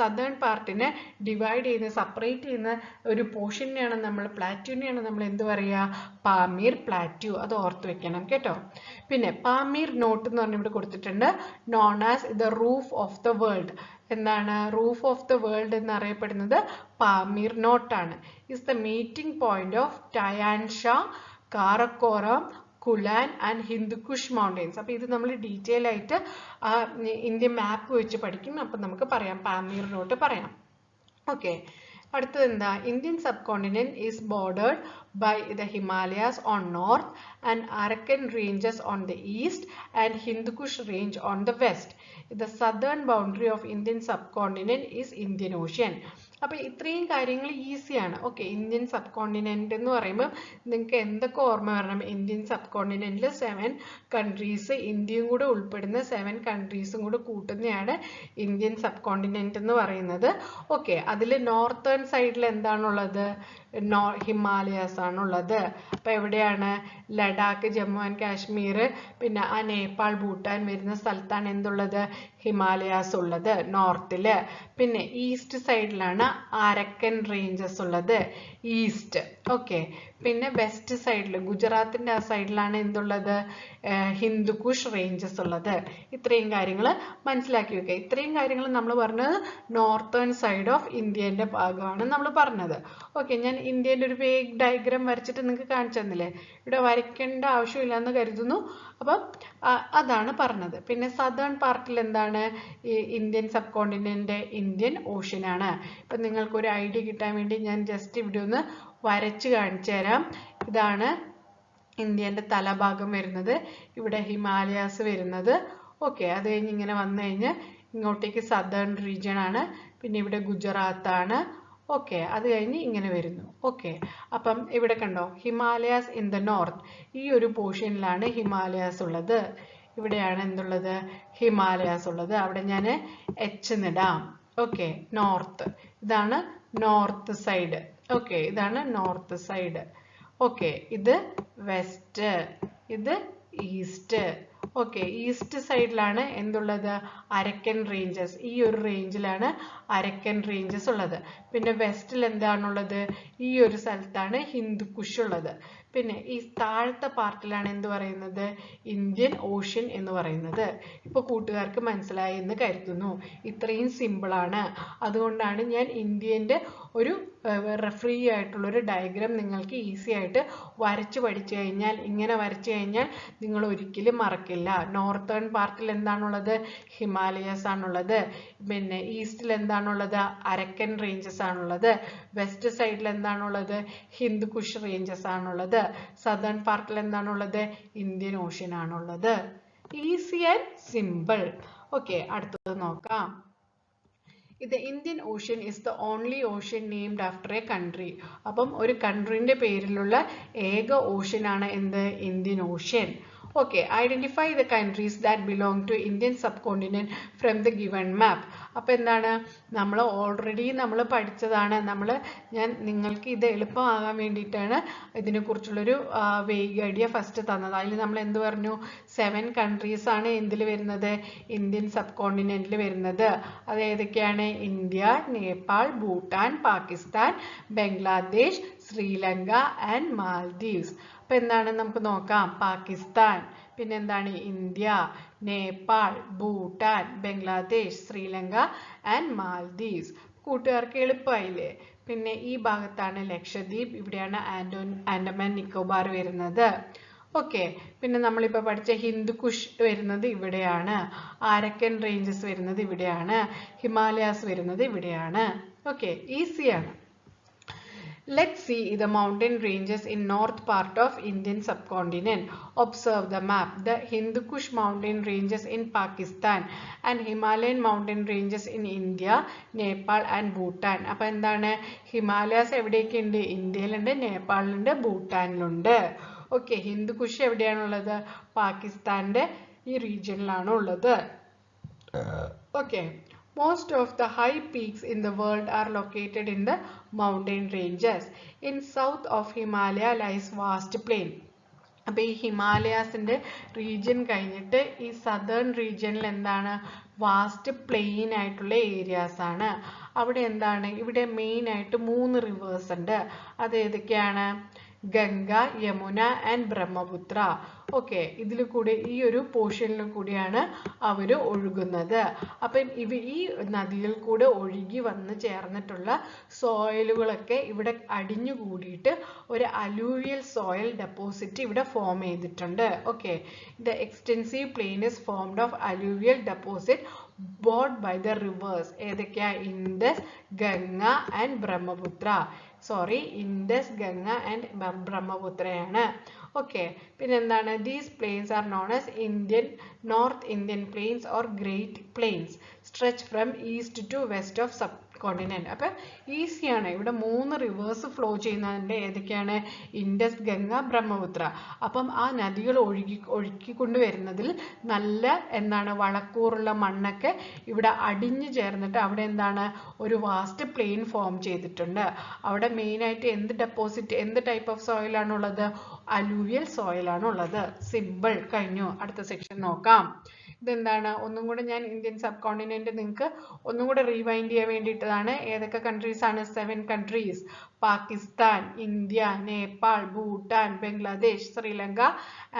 സദേൺ പാർട്ടിനെ ഡിവൈഡ് ചെയ്യുന്ന, സെപ്പറേറ്റ് ചെയ്യുന്ന ഒരു പോർഷനെയാണ് നമ്മൾ, പ്ലാറ്റ്യൂനെയാണ് നമ്മൾ എന്ത് പറയുക? Pamir plateau. അത് ഓർത്ത് വെക്കണം കേട്ടോ. പിന്നെ പാമീർ നോട്ട് എന്ന് പറഞ്ഞ് ഇവിടെ കൊടുത്തിട്ടുണ്ട്. Known as the roof of the world. എന്താണ് റൂഫ് ഓഫ് ദ വേൾഡ് എന്നറിയപ്പെടുന്നത്? പാമീർ നോട്ടാണ്. Is the meeting point of Tian Shan, Karakoram, Kunlun and Hindu Kush mountains. അപ്പോൾ ഇത് നമ്മൾ ഡീറ്റെയിൽ ആയിട്ട് ഇന്ത്യൻ മാപ്പ് വെച്ച് പഠിക്കും. അപ്പം നമുക്ക് പറയാം, പാമീർ നോട്ട് പറയാം. ഓക്കെ, അടുത്തത് എന്താ? Indian subcontinent is bordered by the Himalayas on north and Arakan ranges on the east and Hindu Kush range on the west. The southern boundary of Indian subcontinent is Indian Ocean. അപ്പോൾ ഇത്രയും കാര്യങ്ങൾ ഈസിയാണ്. Okay, Indian sub continent എന്ന് പറയുമ്പോൾ നിങ്ങൾക്ക് എന്തൊക്കെ ഓർമ്മ വരണം? ഇന്ത്യൻ സബ് കോണ്ടിനെന്റിൽ 7 കൺട്രീസ്, ഇന്ത്യയും കൂടെ ഉൾപ്പെടുന്ന 7 കൺട്രീസും കൂടെ കൂട്ടുന്നതാണ് ഇന്ത്യൻ സബ് കോണ്ടിനെന്റ് എന്ന് പറയുന്നത്. ഓക്കെ, അതിൽ നോർത്തേൺ നോർത്തേൺ സൈഡിൽ എന്താണുള്ളത്? ഹിമാലയാസ് ആണുള്ളത്. അപ്പോൾ എവിടെയാണ്? ലഡാക്ക്, ജമ്മു ആൻഡ് കാശ്മീർ, പിന്നെ ആ നേപ്പാൾ, ഭൂട്ടാൻ വരുന്ന സ്ഥലത്താണ് എന്തുള്ളത്? ഹിമാലയാസ് ഉള്ളത് നോർത്തില്. പിന്നെ ഈസ്റ്റ് സൈഡിലാണ് അരക്കൻ റേഞ്ചസ് ഉള്ളത്, ഈസ്റ്റ്. ഓക്കെ. പിന്നെ വെസ്റ്റ് സൈഡിൽ ഗുജറാത്തിന്റെ ആ സൈഡിലാണ് എന്തുള്ളത്? ഹിന്ദുക്കുഷ് റേഞ്ചസ് ഉള്ളത്. ഇത്രയും കാര്യങ്ങൾ മനസ്സിലാക്കി വെക്കുക. ഇത്രയും കാര്യങ്ങൾ നമ്മൾ പറഞ്ഞത് നോർത്തേൺ സൈഡ് ഓഫ് ഇന്ത്യന്റെ ഭാഗമാണ് നമ്മൾ പറഞ്ഞത്. ഓക്കെ. ഞാൻ ഇന്ത്യന്റെ ഒരു വേഗ് ഡയഗ്രാം വരച്ചിട്ട് നിങ്ങൾക്ക് കാണിച്ചു തന്നില്ലേ? ഇവിടെ വരയ്ക്കേണ്ട ആവശ്യമില്ല എന്ന് കരുതുന്നു. അപ്പം അതാണ് പറഞ്ഞത്. പിന്നെ സദേൺ പാർട്ടിൽ എന്താണ്? ഈ Indian sub continent Indian ocean ആണ്. ഇപ്പം നിങ്ങൾക്കൊരു ഐഡിയ കിട്ടാൻ വേണ്ടി ഞാൻ ജസ്റ്റ് ഇവിടെ ഒന്ന് വരച്ച് കാണിച്ചു തരാം. ഇതാണ് ഇന്ത്യന്റെ തലഭാഗം വരുന്നത്, ഇവിടെ ഹിമാലയാസ് വരുന്നത്. ഓക്കെ. അത് കഴിഞ്ഞ് ഇങ്ങനെ വന്നു കഴിഞ്ഞ് ഇങ്ങോട്ടേക്ക് സദേൺ റീജിയൻ ആണ്, പിന്നെ ഇവിടെ ഗുജറാത്ത് ആണ്. ഓക്കെ. അത് കഴിഞ്ഞ് ഇങ്ങനെ വരുന്നു. ഓക്കെ. അപ്പം ഇവിടെ കണ്ടോ, ഹിമാലയാസ് ഇൻ ദ നോർത്ത്. ഈ ഒരു പോർഷനിലാണ് ഹിമാലയാസ് ഉള്ളത്. ഇവിടെയാണ് എന്തുള്ളത്? ഹിമാലയാസ് ഉള്ളത്. അവിടെ ഞാൻ എച്ച് നിടാം. ഓക്കെ. നോർത്ത്. ഇതാണ് നോർത്ത് സൈഡ്. ഓക്കെ. ഇതാണ് നോർത്ത് സൈഡ്. ഓക്കെ. ഇത് വെസ്റ്റ്, ഇത് ഈസ്റ്റ്. ഓക്കെ. ഈസ്റ്റ് സൈഡിലാണ് എന്തുള്ളത്? അരക്കൻ റേഞ്ചസ്. ഈ ഒരു റേഞ്ചിലാണ് അരക്കൻ റേഞ്ചസ് ഉള്ളത്. പിന്നെ വെസ്റ്റിൽ എന്താണുള്ളത്? ഈ ഒരു സ്ഥലത്താണ് ഹിന്ദുക്കുഷ് ഉള്ളത്. പിന്നെ ഈ താഴത്തെ പാർട്ടിലാണ് എന്ത് പറയുന്നത്? ഇന്ത്യൻ ഓഷ്യൻ എന്ന് പറയുന്നത്. ഇപ്പോൾ കൂട്ടുകാർക്ക് മനസ്സിലായി എന്ന് കരുതുന്നു. ഇത്രയും സിമ്പിളാണ്. അതുകൊണ്ടാണ് ഞാൻ ഇന്ത്യൻ്റെ ഒരു ഫ്രീ ആയിട്ടുള്ളൊരു ഡയഗ്രാം നിങ്ങൾക്ക് ഈസി ആയിട്ട് വരച്ച് പഠിച്ചു കഴിഞ്ഞാൽ, ഇങ്ങനെ വരച്ചു കഴിഞ്ഞാൽ നിങ്ങൾ ഒരിക്കലും മറക്കില്ല. നോർത്തേൺ പാർട്ടിൽ എന്താണുള്ളത്? ഹിമാലയസ് ആണുള്ളത്. പിന്നെ ഈസ്റ്റിൽ എന്താണുള്ളത്? അരക്കൻ റേഞ്ചസ് ആണുള്ളത്. വെസ്റ്റ് സൈഡിൽ എന്താണുള്ളത്? ഹിന്ദുക്കുഷ് റേഞ്ചസ് ആണുള്ളത്. സദേൺ പാർട്ടിൽ എന്താണുള്ളത്? ഇന്ത്യൻ ഓഷ്യൻ ആണുള്ളത്. Easy and simple. ഓക്കെ. അടുത്തത് നോക്കാം. The Indian Ocean is the only ocean named after a country. അപ്പം ഒരു കൺട്രീൻ്റെ പേരിലുള്ള ഏക ഓഷ്യൻ ആണ് എന്ത്? Indian ocean. Okay, identify the countries that belong to Indian subcontinent from the given map. അപ്പോൾ എന്താണ്? നമ്മൾ ഓൾറെഡി പഠിച്ചതാണ്. ഞാൻ നിങ്ങൾക്ക് ഇത് എളുപ്പമാകാൻ വേണ്ടിയിട്ടാണ് ഇതിനെക്കുറിച്ചുള്ളൊരു വേഗ് ഐഡിയ ഫസ്റ്റ് തന്നത്. അതിൽ നമ്മൾ എന്ത് പറഞ്ഞു? 7 countries ആണ് എന്തിൽ വരുന്നത്? ഇന്ത്യൻ സബ് കോണ്ടിനെന്റിൽ വരുന്നത്. അത് ഏതൊക്കെയാണ്? India, Nepal, Bhutan, Pakistan, Bangladesh, Sri Lanka and Maldives. അപ്പോൾ എന്താണ്? നമുക്ക് നോക്കാം. പാകിസ്ഥാൻ, പിന്നെ എന്താണ്? India, Nepal, Bhutan, Bangladesh, Sri Lanka and Maldives. കൂട്ടുകാർക്ക് എളുപ്പമായില്ലേ? പിന്നെ ഈ ഭാഗത്താണ് ലക്ഷദ്വീപ്, ഇവിടെയാണ് ആൻഡമാൻ നിക്കോബാർ വരുന്നത്. ഓക്കെ. പിന്നെ നമ്മളിപ്പോൾ പഠിച്ച ഹിന്ദുക്കുഷ് വരുന്നത് ഇവിടെയാണ്. ആരക്കൻ റേഞ്ചസ് വരുന്നത് ഇവിടെയാണ്. ഹിമാലയാസ് വരുന്നത് ഇവിടെയാണ്. ഓക്കെ. ഈസിയാണ്. Let's see the mountain ranges in north part of Indian subcontinent. Observe the map. The Hindu Kush mountain ranges in Pakistan and Himalayan mountain ranges in India, Nepal and Bhutan. അപ്പോൾ എന്താണ്? Himalayas എവിടെയൊക്കെ ഉണ്ട്? ഇന്ത്യയിലുണ്ട്, നേപ്പാളിലുണ്ട്, ഭൂട്ടാനിലുണ്ട്. Okay. Hindu Kush എവിടെയാണുള്ളത്? പാകിസ്ഥാന്റെ ഈ റീജിയനിലാണ് ഉള്ളത്. Okay. Most of the high peaks in the world are located in the mountain ranges. In south of Himalaya lies vast plain. അപ്പോൾ ഈ ഹിമാലയാസിൻ്റെ റീജിയൻ കഴിഞ്ഞിട്ട് ഈ സദേൺ റീജിയനിൽ എന്താണ്? വാസ്റ്റ് പ്ലെയിൻ ആയിട്ടുള്ള ഏരിയാസ് ആണ്. അവിടെ എന്താണ്? ഇവിടെ മെയിൻ ആയിട്ട് 3 റിവേഴ്സ് ഉണ്ട്. അത് ഏതൊക്കെയാണ്? ഗംഗ, യമുന ആൻഡ് ബ്രഹ്മപുത്ര. ഓക്കെ. ഇതിൽ കൂടെ ഈ ഒരു പോർഷനിൽ കൂടിയാണ് അവർ ഒഴുകുന്നത്. അപ്പം ഈ നദിയിൽ കൂടെ ഒഴുകി വന്ന് ചേർന്നിട്ടുള്ള സോയിലുകളൊക്കെ ഇവിടെ അടിഞ്ഞു കൂടിയിട്ട് ഒരു അലൂവിയൽ സോയിൽ ഡെപ്പോസിറ്റ് ഇവിടെ ഫോം ചെയ്തിട്ടുണ്ട്. Okay. The extensive plain is formed of alluvial deposit brought by the rivers. ഏതൊക്കെയാ? Indus, Ganga and Brahmaputra. Sorry, Indus, Ganga and ബ്രഹ്മപുത്രയാണ്. ഓക്കെ. പിന്നെ എന്താണ്? These plains are known as North Indian plains or great plains stretch from east to west of continent. അപ്പം ഈസിയാണ്. ഇവിടെ 3 rivers flow ചെയ്യുന്നതിൻ്റെ ഏതൊക്കെയാണ്? Indus, Ganga, Brahmaputra. അപ്പം ആ നദികൾ ഒഴുക്കിക്കൊണ്ട് വരുന്നതിൽ നല്ല എന്താണ് വളക്കൂറുള്ള മണ്ണൊക്കെ ഇവിടെ അടിഞ്ഞു ചേർന്നിട്ട് അവിടെ എന്താണ് ഒരു വാസ്റ്റ് പ്ലെയിൻ ഫോം ചെയ്തിട്ടുണ്ട്. അവിടെ മെയിനായിട്ട് എന്ത് ഡെപ്പോസിറ്റ്, എന്ത് ടൈപ്പ് ഓഫ് സോയിൽ ആണുള്ളത്? അലൂവിയൽ സോയിൽ ആണുള്ളത്. സിമ്പിൾ. കഴിഞ്ഞു. അടുത്ത സെക്ഷൻ നോക്കാം. ഇതെന്താണ്? ഒന്നും കൂടെ ഞാൻ ഇന്ത്യൻ സബ് കോണ്ടിനെന്റ് നിങ്ങൾക്ക് ഒന്നും കൂടെ റീവൈൻഡ് ചെയ്യാൻ വേണ്ടിയിട്ടതാണ്. ഏതൊക്കെ കൺട്രീസ് ആണ്? 7 countries. Pakistan, India, Nepal, Bhutan, Bangladesh, Sri Lanka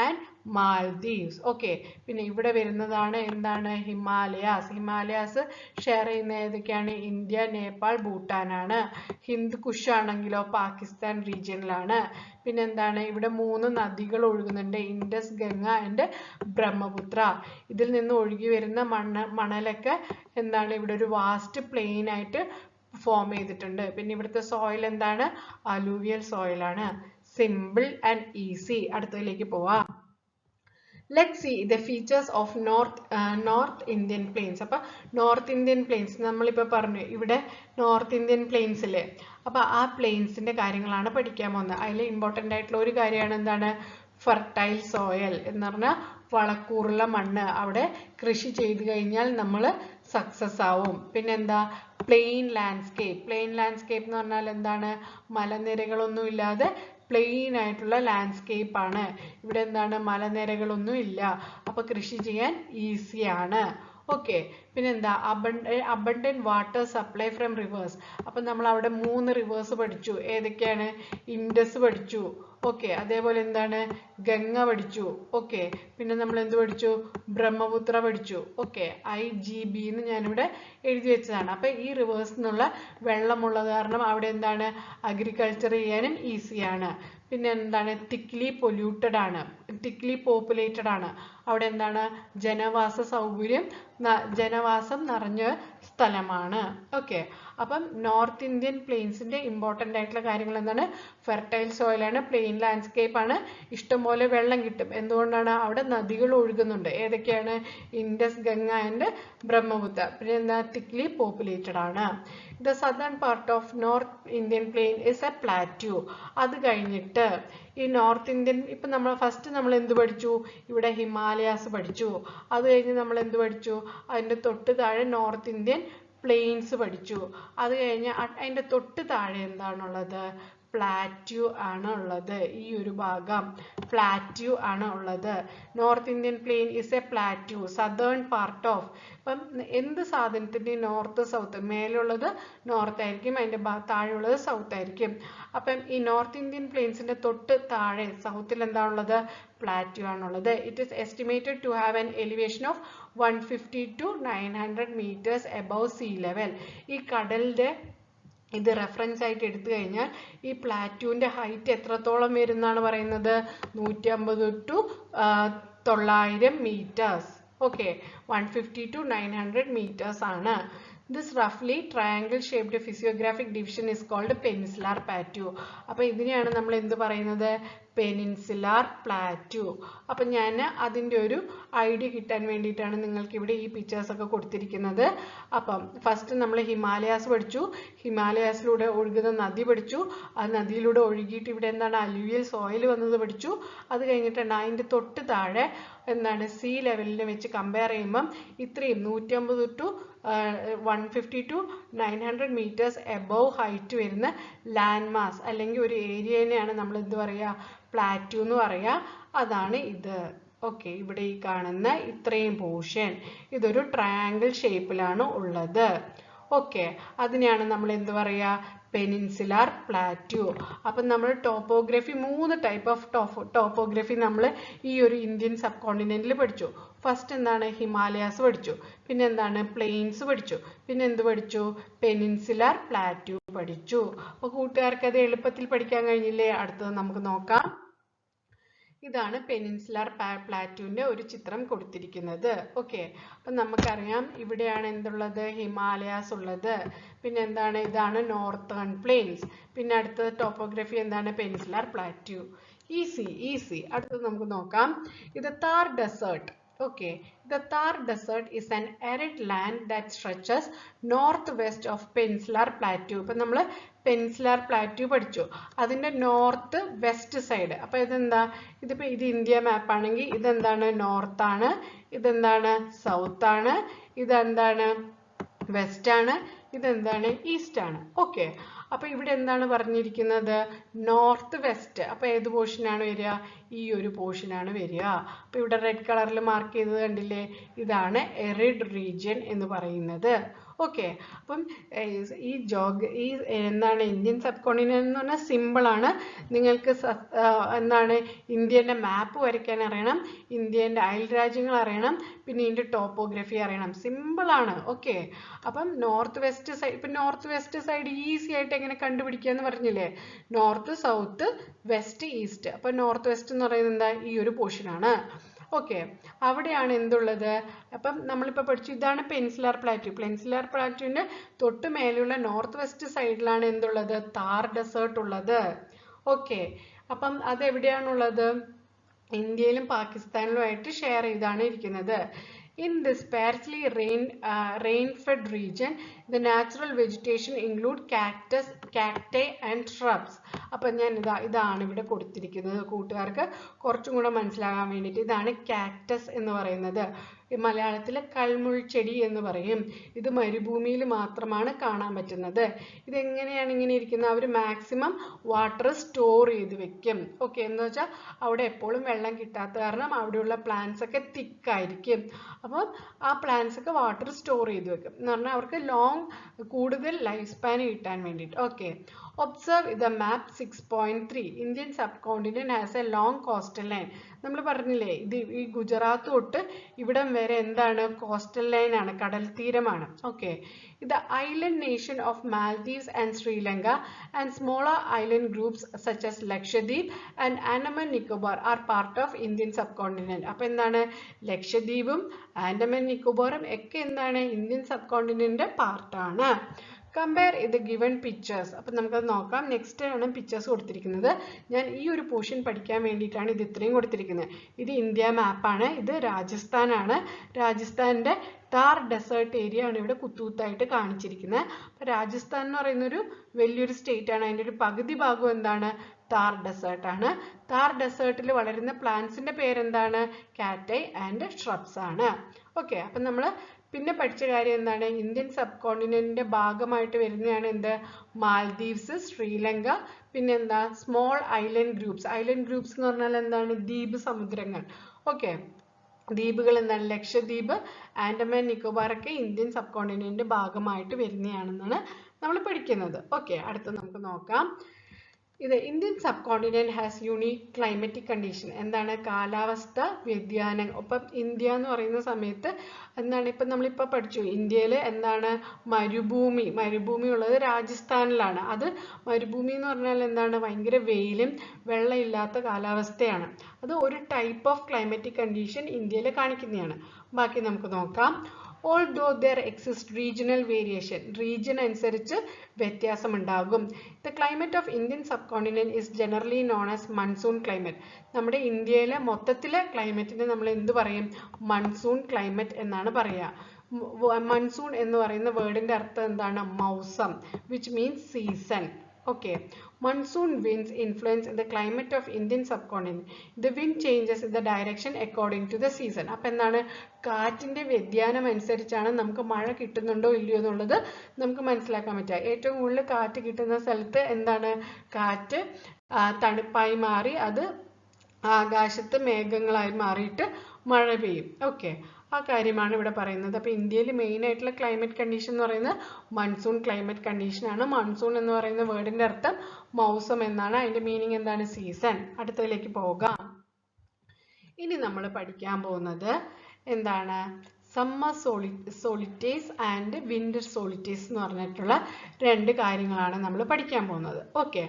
and Maldives. Okay. പിന്നെ ഇവിടെ വരുന്നതാണ് എന്താണ്? ഹിമാലയാസ്. ഹിമാലയാസ് ഷെയർ ചെയ്യുന്ന ഏതൊക്കെയാണ്? ഇന്ത്യ, നേപ്പാൾ, ഭൂട്ടാൻ ആണ്. ഹിന്ദ് കുഷ് ആണെങ്കിലോ പാകിസ്ഥാൻ റീജിയനിലാണ്. പിന്നെ എന്താണ്? ഇവിടെ 3 നദികൾ ഒഴുകുന്നുണ്ട്. Indus, Ganga and Brahmaputra. ഇതിൽ നിന്ന് ഒഴുകി വരുന്ന മണലൊക്കെ എന്താണ്? ഇവിടെ ഒരു വാസ്റ്റ് പ്ലെയിൻ ആയിട്ട് ഫോം ചെയ്തിട്ടുണ്ട്. പിന്നെ ഇവിടുത്തെ സോയിൽ എന്താണ്? അലൂവിയൽ സോയിൽ ആണ്. Simple and easy. അടുത്തതിലേക്ക് പോവാം. Let's see the features of North Indian plains. അപ്പോൾ നോർത്ത് ഇന്ത്യൻ പ്ലെയിൻസ് നമ്മളിപ്പോൾ പറഞ്ഞു. ഇവിടെ നോർത്ത് ഇന്ത്യൻ പ്ലെയിൻസിലെ അപ്പോൾ ആ പ്ലെയിൻസിൻ്റെ കാര്യങ്ങളാണ് പഠിക്കാൻ പോകുന്നത്. അതിൽ ഇമ്പോർട്ടൻ്റ് ആയിട്ടുള്ള ഒരു കാര്യമാണ് എന്താണ്? ഫെർട്ടൈൽ സോയിൽ എന്ന് പറഞ്ഞാൽ വളക്കൂറുള്ള മണ്ണ്. അവിടെ കൃഷി ചെയ്തു കഴിഞ്ഞാൽ നമ്മൾ സക്സസ് ആവും. പിന്നെന്താ? Plain landscape. പ്ലെയിൻ ലാൻഡ്സ്കേപ്പ് എന്ന് പറഞ്ഞാൽ എന്താണ്? മലനിരകളൊന്നും ഇല്ലാതെ പ്ലെയിൻ ആയിട്ടുള്ള ലാൻഡ്സ്കേപ്പ് ആണ്. ഇവിടെ എന്താണ്? മലനിരകളൊന്നും ഇല്ല. അപ്പോൾ കൃഷി ചെയ്യാൻ ഈസിയാണ്. ഓക്കെ. പിന്നെന്താ? Abundant water supply from reverse. അപ്പം നമ്മൾ അവിടെ 3 റിവേഴ്സ് പഠിച്ചു. ഏതൊക്കെയാണ്? ഇൻഡസ് പഠിച്ചു. ഓക്കെ. അതേപോലെ എന്താണ്? ഗംഗ പഠിച്ചു. ഓക്കെ. പിന്നെ നമ്മൾ എന്ത് പഠിച്ചു? ബ്രഹ്മപുത്ര പഠിച്ചു. ഓക്കെ. IGB എന്ന് ഞാനിവിടെ എഴുതി വെച്ചതാണ്. അപ്പം ഈ റിവേഴ്സിൽ നിന്നുള്ള വെള്ളമുള്ളത് കാരണം അവിടെ എന്താണ്? അഗ്രികൾച്ചർ ചെയ്യാനും ഈസിയാണ്. പിന്നെ എന്താണ്? തിക്ലി പൊല്യൂട്ടഡ് ആണ്, തിക്ലി പോപ്പുലേറ്റഡ് ആണ്. അവിടെ എന്താണ്? ജനവാസം നിറഞ്ഞ സ്ഥലമാണ്. ഓക്കെ. അപ്പം നോർത്ത് ഇന്ത്യൻ പ്ലെയിൻസിന്റെ ഇമ്പോർട്ടൻ്റ് ആയിട്ടുള്ള കാര്യങ്ങൾ എന്താണ്? ഫെർട്ടൈൽ സോയിൽ ആണ്, പ്ലെയിൻ ലാൻഡ്സ്കേപ്പ് ആണ്, ഇഷ്ടംപോലെ വെള്ളം കിട്ടും. എന്തുകൊണ്ടാണ്? അവിടെ നദികൾ ഒഴുകുന്നുണ്ട്. ഏതൊക്കെയാണ്? Indus, Ganga and Brahmaputra. പിന്നെ എന്താ? തിക്ലി പോപ്പുലേറ്റഡ് ആണ്. The southern part of north Indian plain is a plateau. അത് കഴിഞ്ഞിട്ട് ഈ നോർത്ത് ഇന്ത്യൻ ഇപ്പം നമ്മൾ ഫസ്റ്റ് നമ്മൾ എന്ത് പഠിച്ചു? ഇവിടെ ഹിമാലയാസ് പഠിച്ചു. അത് കഴിഞ്ഞ് നമ്മൾ എന്ത് പഠിച്ചു? അതിൻ്റെ തൊട്ട് താഴെ നോർത്ത് ഇന്ത്യൻ പ്ലെയിൻസ് പഠിച്ചു. അത് കഴിഞ്ഞ് അതിൻ്റെ തൊട്ട് താഴെ എന്താണുള്ളത്? പ്ലാറ്റ്യൂ ആണ് ഉള്ളത്. ഈ ഒരു ഭാഗം പ്ലാറ്റ്യൂ ആണ് ഉള്ളത്. North Indian plain is a plateau, southern part of. അപ്പം എന്ത് സാധനത്തിൻ്റെ നോർത്ത് സൗത്ത്? മേലുള്ളത് നോർത്ത് ആയിരിക്കും, അതിൻ്റെ താഴെയുള്ളത് സൗത്ത് ആയിരിക്കും. അപ്പം ഈ നോർത്ത് ഇന്ത്യൻ പ്ലെയിൻസിൻ്റെ തൊട്ട് താഴെ സൗത്തിൽ എന്താണുള്ളത്? പ്ലാറ്റ്യൂ ആണുള്ളത്. It is estimated to have an elevation of 150 to 900 meters above sea level. ഈ കടലിൻ്റെ ഇത് റെഫറൻസ് ആയിട്ട് എടുത്തു കഴിഞ്ഞാൽ ഈ പ്ലാറ്റ്യൂവിൻ്റെ ഹൈറ്റ് എത്രത്തോളം വരുന്നാണ് പറയുന്നത്? 150 to 900 meters. Okay. 150 to 900 meters ആണ്. This roughly triangle shaped physiographic division is called peninsular plateau. അപ്പോൾ ഇതിനെയാണ് നമ്മൾ എന്ത് പറയുന്നത്? Peninsular plateau. അപ്പം ഞാൻ അതിൻ്റെ ഒരു ഐഡിയ കിട്ടാൻ വേണ്ടിയിട്ടാണ് നിങ്ങൾക്ക് ഇവിടെ ഈ പിക്ചേഴ്സ് ഒക്കെ കൊടുത്തിരിക്കുന്നത്. അപ്പം ഫസ്റ്റ് നമ്മൾ ഹിമാലയാസ് പഠിച്ചു. ഹിമാലയാസിലൂടെ ഒഴുകുന്ന നദി പഠിച്ചു. ആ നദിയിലൂടെ ഒഴുകിയിട്ട് ഇവിടെ എന്താണ്? അലൂവിയൽ സോയിൽ വന്നത് പഠിച്ചു. അത് കഴിഞ്ഞിട്ടാണ് അതിൻ്റെ തൊട്ട് താഴെ എന്താണ്? സീ ലെവലിനെ വെച്ച് കമ്പയർ ചെയ്യുമ്പം ഇത്രയും 150 to 150 to 900 meters above height വരുന്ന ലാൻഡ് മാസ് അല്ലെങ്കിൽ ഒരു ഏരിയനെയാണ് നമ്മൾ എന്ത് പറയുക? പ്ലാറ്റ്യൂ എന്ന് പറയുക. അതാണ് ഇത്. ഓക്കെ. ഇവിടെ ഈ കാണുന്ന ഇത്രയും പോർഷൻ ഇതൊരു ട്രയാങ്കിൾ ഷേപ്പിലാണ് ഉള്ളത്. ഓക്കെ. അതിനെയാണ് നമ്മൾ എന്ത് പറയുക? Peninsular plateau. അപ്പം നമ്മൾ ടോപ്പോഗ്രഫി 3 ടൈപ്പ് ഓഫ് ടോപ്പോഗ്രഫി നമ്മൾ ഈ ഒരു ഇന്ത്യൻ സബ് കോണ്ടിനെന്റിൽ പഠിച്ചു. ഫസ്റ്റ് എന്താണ്? ഹിമാലയാസ് പഠിച്ചു. പിന്നെ എന്താണ്? പ്ലെയിൻസ് പഠിച്ചു. പിന്നെ എന്ത് പഠിച്ചു? പെനിൻസുലാർ പ്ലാറ്റ്യൂ പഠിച്ചു. അപ്പോൾ കൂട്ടുകാർക്ക് അത് എളുപ്പത്തിൽ പഠിക്കാൻ കഴിഞ്ഞില്ലേ? അടുത്തത് നമുക്ക് നോക്കാം. ഇതാണ് പെനിൻസുലാർ പ്ലാറ്റ്യൂവിൻ്റെ ഒരു ചിത്രം കൊടുത്തിരിക്കുന്നത്. ഓക്കെ. അപ്പം നമുക്കറിയാം ഇവിടെയാണ് എന്തുള്ളത്? ഹിമാലയാസ് ഉള്ളത്. പിന്നെ എന്താണ്? ഇതാണ് നോർത്തേൺ പ്ലെയിൻസ്. പിന്നെ അടുത്തത് ടോപ്പോഗ്രഫി എന്താണ്? Peninsular plateau. ഈസി. അടുത്തത് നമുക്ക് നോക്കാം. ഇത് Thar desert. Okay, the Thar Desert is an arid land that stretches northwest of Peninsular Plateau. ഇപ്പം നമ്മൾ പെൻസിലാർ പ്ലാറ്റ്യൂ പഠിച്ചു, അതിൻ്റെ നോർത്ത് വെസ്റ്റ് സൈഡ്. അപ്പോൾ ഇതെന്താ, ഇതിപ്പോൾ ഇത് ഇന്ത്യ മാപ്പ് ആണെങ്കിൽ ഇതെന്താണ്, നോർത്താണ്, ഇതെന്താണ്, സൗത്ത് ആണ്, ഇതെന്താണ്, വെസ്റ്റ് ആണ്, ഇതെന്താണ്, ഈസ്റ്റ് ആണ്. ഓക്കെ, അപ്പോൾ ഇവിടെ എന്താണ് പറഞ്ഞിരിക്കുന്നത്, നോർത്ത് വെസ്റ്റ്. അപ്പോൾ ഏത് പോർഷനാണ് വരിക, ഈ ഒരു പോർഷനാണ് വരിക. അപ്പോൾ ഇവിടെ റെഡ് കളറിൽ മാർക്ക് ചെയ്തത് കണ്ടില്ലേ, ഇതാണ് എറിഡ് റീജിയൻ എന്ന് പറയുന്നത്. ഓക്കെ, അപ്പം ഈ എന്താണ് ഇന്ത്യൻ സബ് കോണ്ടിനെന്റ് എന്ന് പറഞ്ഞാൽ സിമ്പിളാണ്. നിങ്ങൾക്ക് എന്താണ് ഇന്ത്യൻ്റെ മാപ്പ് വരയ്ക്കാൻ അറിയണം, ഇന്ത്യൻ്റെ അയൽ രാജ്യങ്ങൾ അറിയണം, പിന്നെ ഇതിൻ്റെ ടോപ്പോഗ്രഫി അറിയണം. സിമ്പിളാണ്. ഓക്കെ, അപ്പം നോർത്ത് വെസ്റ്റ് സൈഡ്, ഇപ്പം നോർത്ത് വെസ്റ്റ് സൈഡ് ഈസി ആയിട്ട് എങ്ങനെ കണ്ടുപിടിക്കുക എന്ന് പറഞ്ഞില്ലേ, നോർത്ത് സൗത്ത് വെസ്റ്റ് ഈസ്റ്റ്. അപ്പം നോർത്ത് വെസ്റ്റ് എന്ന് പറയുന്നത് എന്താ, ഈ ഒരു പോർഷനാണ്. ഓക്കെ, അവിടെയാണ് എന്തുള്ളത്, അപ്പം നമ്മളിപ്പോൾ പഠിച്ചു ഇതാണ് പെൻസിലാർ പ്ലാറ്റ്യൂ. പെൻസിലാർ പ്ലാറ്റ്യൂവിൻ്റെ തൊട്ട് മേലെയുള്ള നോർത്ത് വെസ്റ്റ് സൈഡിലാണ് എന്തുള്ളത്, താർ ഡെസേർട്ട് ഉള്ളത്. ഓക്കെ, അപ്പം അതെവിടെയാണുള്ളത്, ഇന്ത്യയിലും പാകിസ്ഥാനിലുമായിട്ട് ഷെയർ ചെയ്താണ് ഇരിക്കുന്നത്. In this sparsely rain-fed region, the natural vegetation include cacti and shrubs. അപ്പം ഞാൻ ഇതാണ് ഇവിടെ കൊടുത്തിരിക്കുന്നത് കൂട്ടുകാർക്ക് കുറച്ചും കൂടെ മനസ്സിലാകാൻ വേണ്ടിയിട്ട്. ഇതാണ് കാക്ടസ് എന്ന് പറയുന്നത്, മലയാളത്തിൽ കൽമുൾച്ചെടി എന്ന് പറയും. ഇത് മരുഭൂമിയിൽ മാത്രമാണ് കാണാൻ പറ്റുന്നത്. ഇതെങ്ങനെയാണ് ഇങ്ങനെ ഇരിക്കുന്നത്, അവർ മാക്സിമം വാട്ടർ സ്റ്റോർ ചെയ്ത് വെക്കും. ഓക്കെ, എന്ന് വെച്ചാൽ അവിടെ എപ്പോഴും വെള്ളം കിട്ടാത്ത കാരണം അവിടെയുള്ള പ്ലാന്റ്സ് ഒക്കെ തിക്കായിരിക്കും. അപ്പം ആ പ്ലാന്റ്സ് ഒക്കെ വാട്ടർ സ്റ്റോർ ചെയ്ത് വെക്കും എന്ന് പറഞ്ഞാൽ അവർക്ക് കൂടുതൽ ലൈഫ് സ്പാൻ കിട്ടാൻ വേണ്ടിയിട്ട്. Okay, observe the map 6.3. Indian sub continent has A long coastal line. നമ്മൾ പറഞ്ഞില്ലേ, ഇത് ഈ ഗുജറാത്ത് തൊട്ട് ഇവിടം വരെ എന്താണ്, കോസ്റ്റൽ ലൈൻ ആണ്, കടൽ തീരമാണ്. Okay, the island nation of Maldives and Sri Lanka and smaller island groups such as Lakshadweep and Andaman Nicobar are part of Indian subcontinent. അപ്പോൾ എന്താണ്, ലക്ഷദ്വീപും ആൻഡമാൻ നിക്കോബാറും ഒക്കെ എന്താണ്, ഇന്ത്യൻ സബ് കോണ്ടിനെന്റിന്റെ പാർട്ടാണ്. കമ്പയർ ഇത് ഗിവൺ പിക്ചേഴ്സ്. അപ്പം നമുക്കത് നോക്കാം. നെക്സ്റ്റ് ആണ് പിക്ചേഴ്സ് കൊടുത്തിരിക്കുന്നത്. ഞാൻ ഈ ഒരു പോർഷൻ പഠിക്കാൻ വേണ്ടിയിട്ടാണ് ഇത് ഇത്രയും കൊടുത്തിരിക്കുന്നത്. ഇത് ഇന്ത്യ മാപ്പാണ്, ഇത് രാജസ്ഥാനാണ്. രാജസ്ഥാൻ്റെ താർ ഡെസേർട്ട് ഏരിയ ആണ് ഇവിടെ കുത്തുകുത്തായിട്ട് കാണിച്ചിരിക്കുന്നത്. അപ്പോൾ രാജസ്ഥാൻ എന്ന് പറയുന്നൊരു വലിയൊരു സ്റ്റേറ്റ് ആണ്. അതിൻ്റെ ഒരു പകുതി ഭാഗം എന്താണ്, താർ ഡെസേർട്ട് ആണ്. താർ ഡെസേർട്ടിൽ വളരുന്ന പ്ലാന്റ്സിൻ്റെ പേരെന്താണ്, കാറ്റൈ ആൻഡ് ഷ്രബ്സ് ആണ്. ഓക്കെ, അപ്പം നമ്മൾ പിന്നെ പഠിച്ച കാര്യം എന്താണ്, ഇന്ത്യൻ സബ് കോണ്ടിനെന്റിന്റെ ഭാഗമായിട്ട് വരുന്നതാണ് എന്ത്, മാൽദീവ്സ്, ശ്രീലങ്ക, പിന്നെ എന്താ small island groups. Island groups എന്ന് പറഞ്ഞാൽ എന്താണ്, ദ്വീപ് സമുദ്രങ്ങൾ. ഓക്കെ, ദ്വീപുകൾ എന്താണ്, ലക്ഷദ്വീപ്, ആൻഡമാൻ നിക്കോബാർ ഒക്കെ ഇന്ത്യൻ സബ് കോണ്ടിനെന്റിന്റെ ഭാഗമായിട്ട് വരുന്നതാണെന്നാണ് നമ്മൾ പഠിക്കുന്നത്. ഓക്കെ, അടുത്ത നമുക്ക് നോക്കാം. ഇത് Indian sub continent has unique climatic condition. എന്താണ്, കാലാവസ്ഥ വ്യതിയാനം. ഒപ്പം ഇന്ത്യ എന്ന് പറയുന്ന സമയത്ത് എന്താണ്, ഇപ്പം നമ്മളിപ്പോൾ പഠിച്ചു ഇന്ത്യയിൽ എന്താണ്, മരുഭൂമി ഉള്ളത് രാജസ്ഥാനിലാണ്. അത് മരുഭൂമി എന്ന് പറഞ്ഞാൽ എന്താണ്, ഭയങ്കര വെയിലും വെള്ളമില്ലാത്ത കാലാവസ്ഥയാണ്. അത് ഒരു ടൈപ്പ് ഓഫ് ക്ലൈമറ്റിക് കണ്ടീഷൻ ഇന്ത്യയിൽ കാണിക്കുന്നതാണ്. ബാക്കി നമുക്ക് നോക്കാം. Although there exists regional variation, region അനുസരിച്ച് വ്യത്യാസമുണ്ടാകും. The climate of Indian subcontinent is generally known as monsoon climate. നമ്മുടെ ഇന്ത്യയിലെ മൊത്തത്തിലെ ക്ലൈമറ്റിനെ നമ്മൾ എന്ത് പറയും, മൺസൂൺ ക്ലൈമറ്റ് എന്നാണ് പറയുക. മൺസൂൺ എന്ന് പറയുന്ന വേർഡിന്റെ അർത്ഥം എന്താണ്, മൗസം, which means season. Okay, monsoon winds influence the climate of Indian subcontinent. The wind changes in the direction according to the season. അപ്പോൾ എന്താണ്, കാറ്റിന്റെ വ്യതിയാനം അനുസരിച്ചാണ് നമുക്ക് മഴ കിട്ടുന്നുണ്ടോ ഇല്ലയോ എന്നുള്ളത് നമുക്ക് മനസ്സിലാക്കാൻ പറ്റുക. ഏറ്റവും കൂടുതൽ കാറ്റ് കിട്ടുന്ന സ്ഥലത്ത് എന്താണ്, കാറ്റ് തണുപ്പായി മാറി അത് ആകാശത്ത് മേഘങ്ങളായി മാറിയിട്ട് മഴ പെയ്യും. ഓക്കെ, ആ കാര്യമാണ് ഇവിടെ പറയുന്നത്. അപ്പോൾ ഇന്ത്യയിൽ മെയിൻ ആയിട്ടുള്ള ക്ലൈമറ്റ് കണ്ടീഷൻ എന്ന് പറയുന്നത് മൺസൂൺ ക്ലൈമറ്റ് കണ്ടീഷനാണ്. മൺസൂൺ എന്ന് പറയുന്ന വേർഡിന്റെ അർത്ഥം മൗസം എന്നാണ്. അതിന്റെ മീനിങ് എന്താണ്, സീസൺ. അടുത്തതിലേക്ക് പോകാം. ഇനി നമ്മൾ പഠിക്കാൻ പോകുന്നത് എന്താണ്, സമ്മർ സോളിറ്റേഴ്സ് ആൻഡ് വിന്റർ സോളിറ്റേഴ്സ് എന്ന് പറഞ്ഞിട്ടുള്ള രണ്ട് കാര്യങ്ങളാണ് നമ്മൾ പഠിക്കാൻ പോകുന്നത്. ഓക്കെ,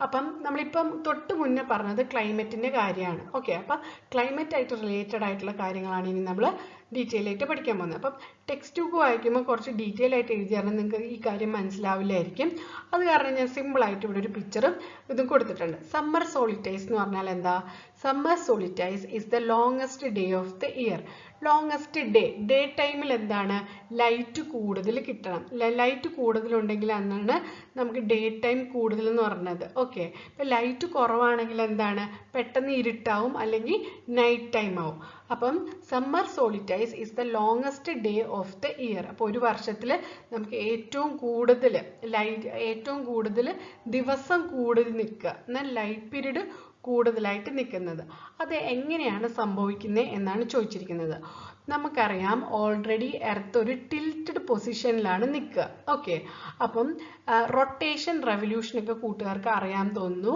അപ്പം നമ്മളിപ്പം തൊട്ട് മുന്നേ പറഞ്ഞത് ക്ലൈമറ്റിൻ്റെ കാര്യമാണ്. ഓക്കെ, അപ്പം ക്ലൈമറ്റ് ആയിട്ട് റിലേറ്റഡ് ആയിട്ടുള്ള കാര്യങ്ങളാണ് ഇനി നമ്മൾ ഡീറ്റെയിൽ ആയിട്ട് പഠിക്കാൻ പോകുന്നത്. അപ്പം ടെക്സ്റ്റ് ബുക്ക് വായിക്കുമ്പോൾ കുറച്ച് ഡീറ്റെയിൽ ആയിട്ട് എഴുതിയാൽ നിങ്ങൾക്ക് ഈ കാര്യം മനസ്സിലാവില്ലായിരിക്കും. അത് കാരണം ഞാൻ സിമ്പിളായിട്ട് ഇവിടെ ഒരു പിക്ചറും ഇതും കൊടുത്തിട്ടുണ്ട്. സമ്മർ സോളിറ്റേഴ്സ് എന്ന് പറഞ്ഞാൽ എന്താ, summer solstices is the longest day of the year. Longest day ടൈമിൽ എന്താണ് ലൈറ്റ് കൂടുതൽ കിട്ടണം. ലൈറ്റ് കൂടുതലുണ്ടെങ്കിൽ അന്നാണ് നമുക്ക് ഡേ ടൈം കൂടുതൽ എന്ന് പറഞ്ഞത്. ഓക്കെ, ഇപ്പം ലൈറ്റ് കുറവാണെങ്കിൽ എന്താണ് പെട്ടെന്ന് ഇരുട്ടാവും അല്ലെങ്കിൽ നൈറ്റ് ടൈം ആവും. അപ്പം summer solstice is the longest day of the year. അപ്പോൾ ഒരു വർഷത്തിൽ നമുക്ക് ഏറ്റവും കൂടുതൽ ദിവസം കൂടുതൽ നിൽക്കുക എന്നാൽ ലൈറ്റ് പീരീഡ് കൂടുതലായിട്ട് നിൽക്കുന്നത്. അത് എങ്ങനെയാണ് സംഭവിക്കുന്നത് എന്നാണ് ചോദിച്ചിരിക്കുന്നത്. നമുക്കറിയാം ഓൾറെഡി എർത്ത് ഒരു ടിൽറ്റഡ് പൊസിഷനിലാണ് നിൽക്കുക. ഓക്കെ, അപ്പം റൊട്ടേഷൻ റെവല്യൂഷനൊക്കെ കൂട്ടുകാർക്ക് അറിയാൻ തോന്നുന്നു.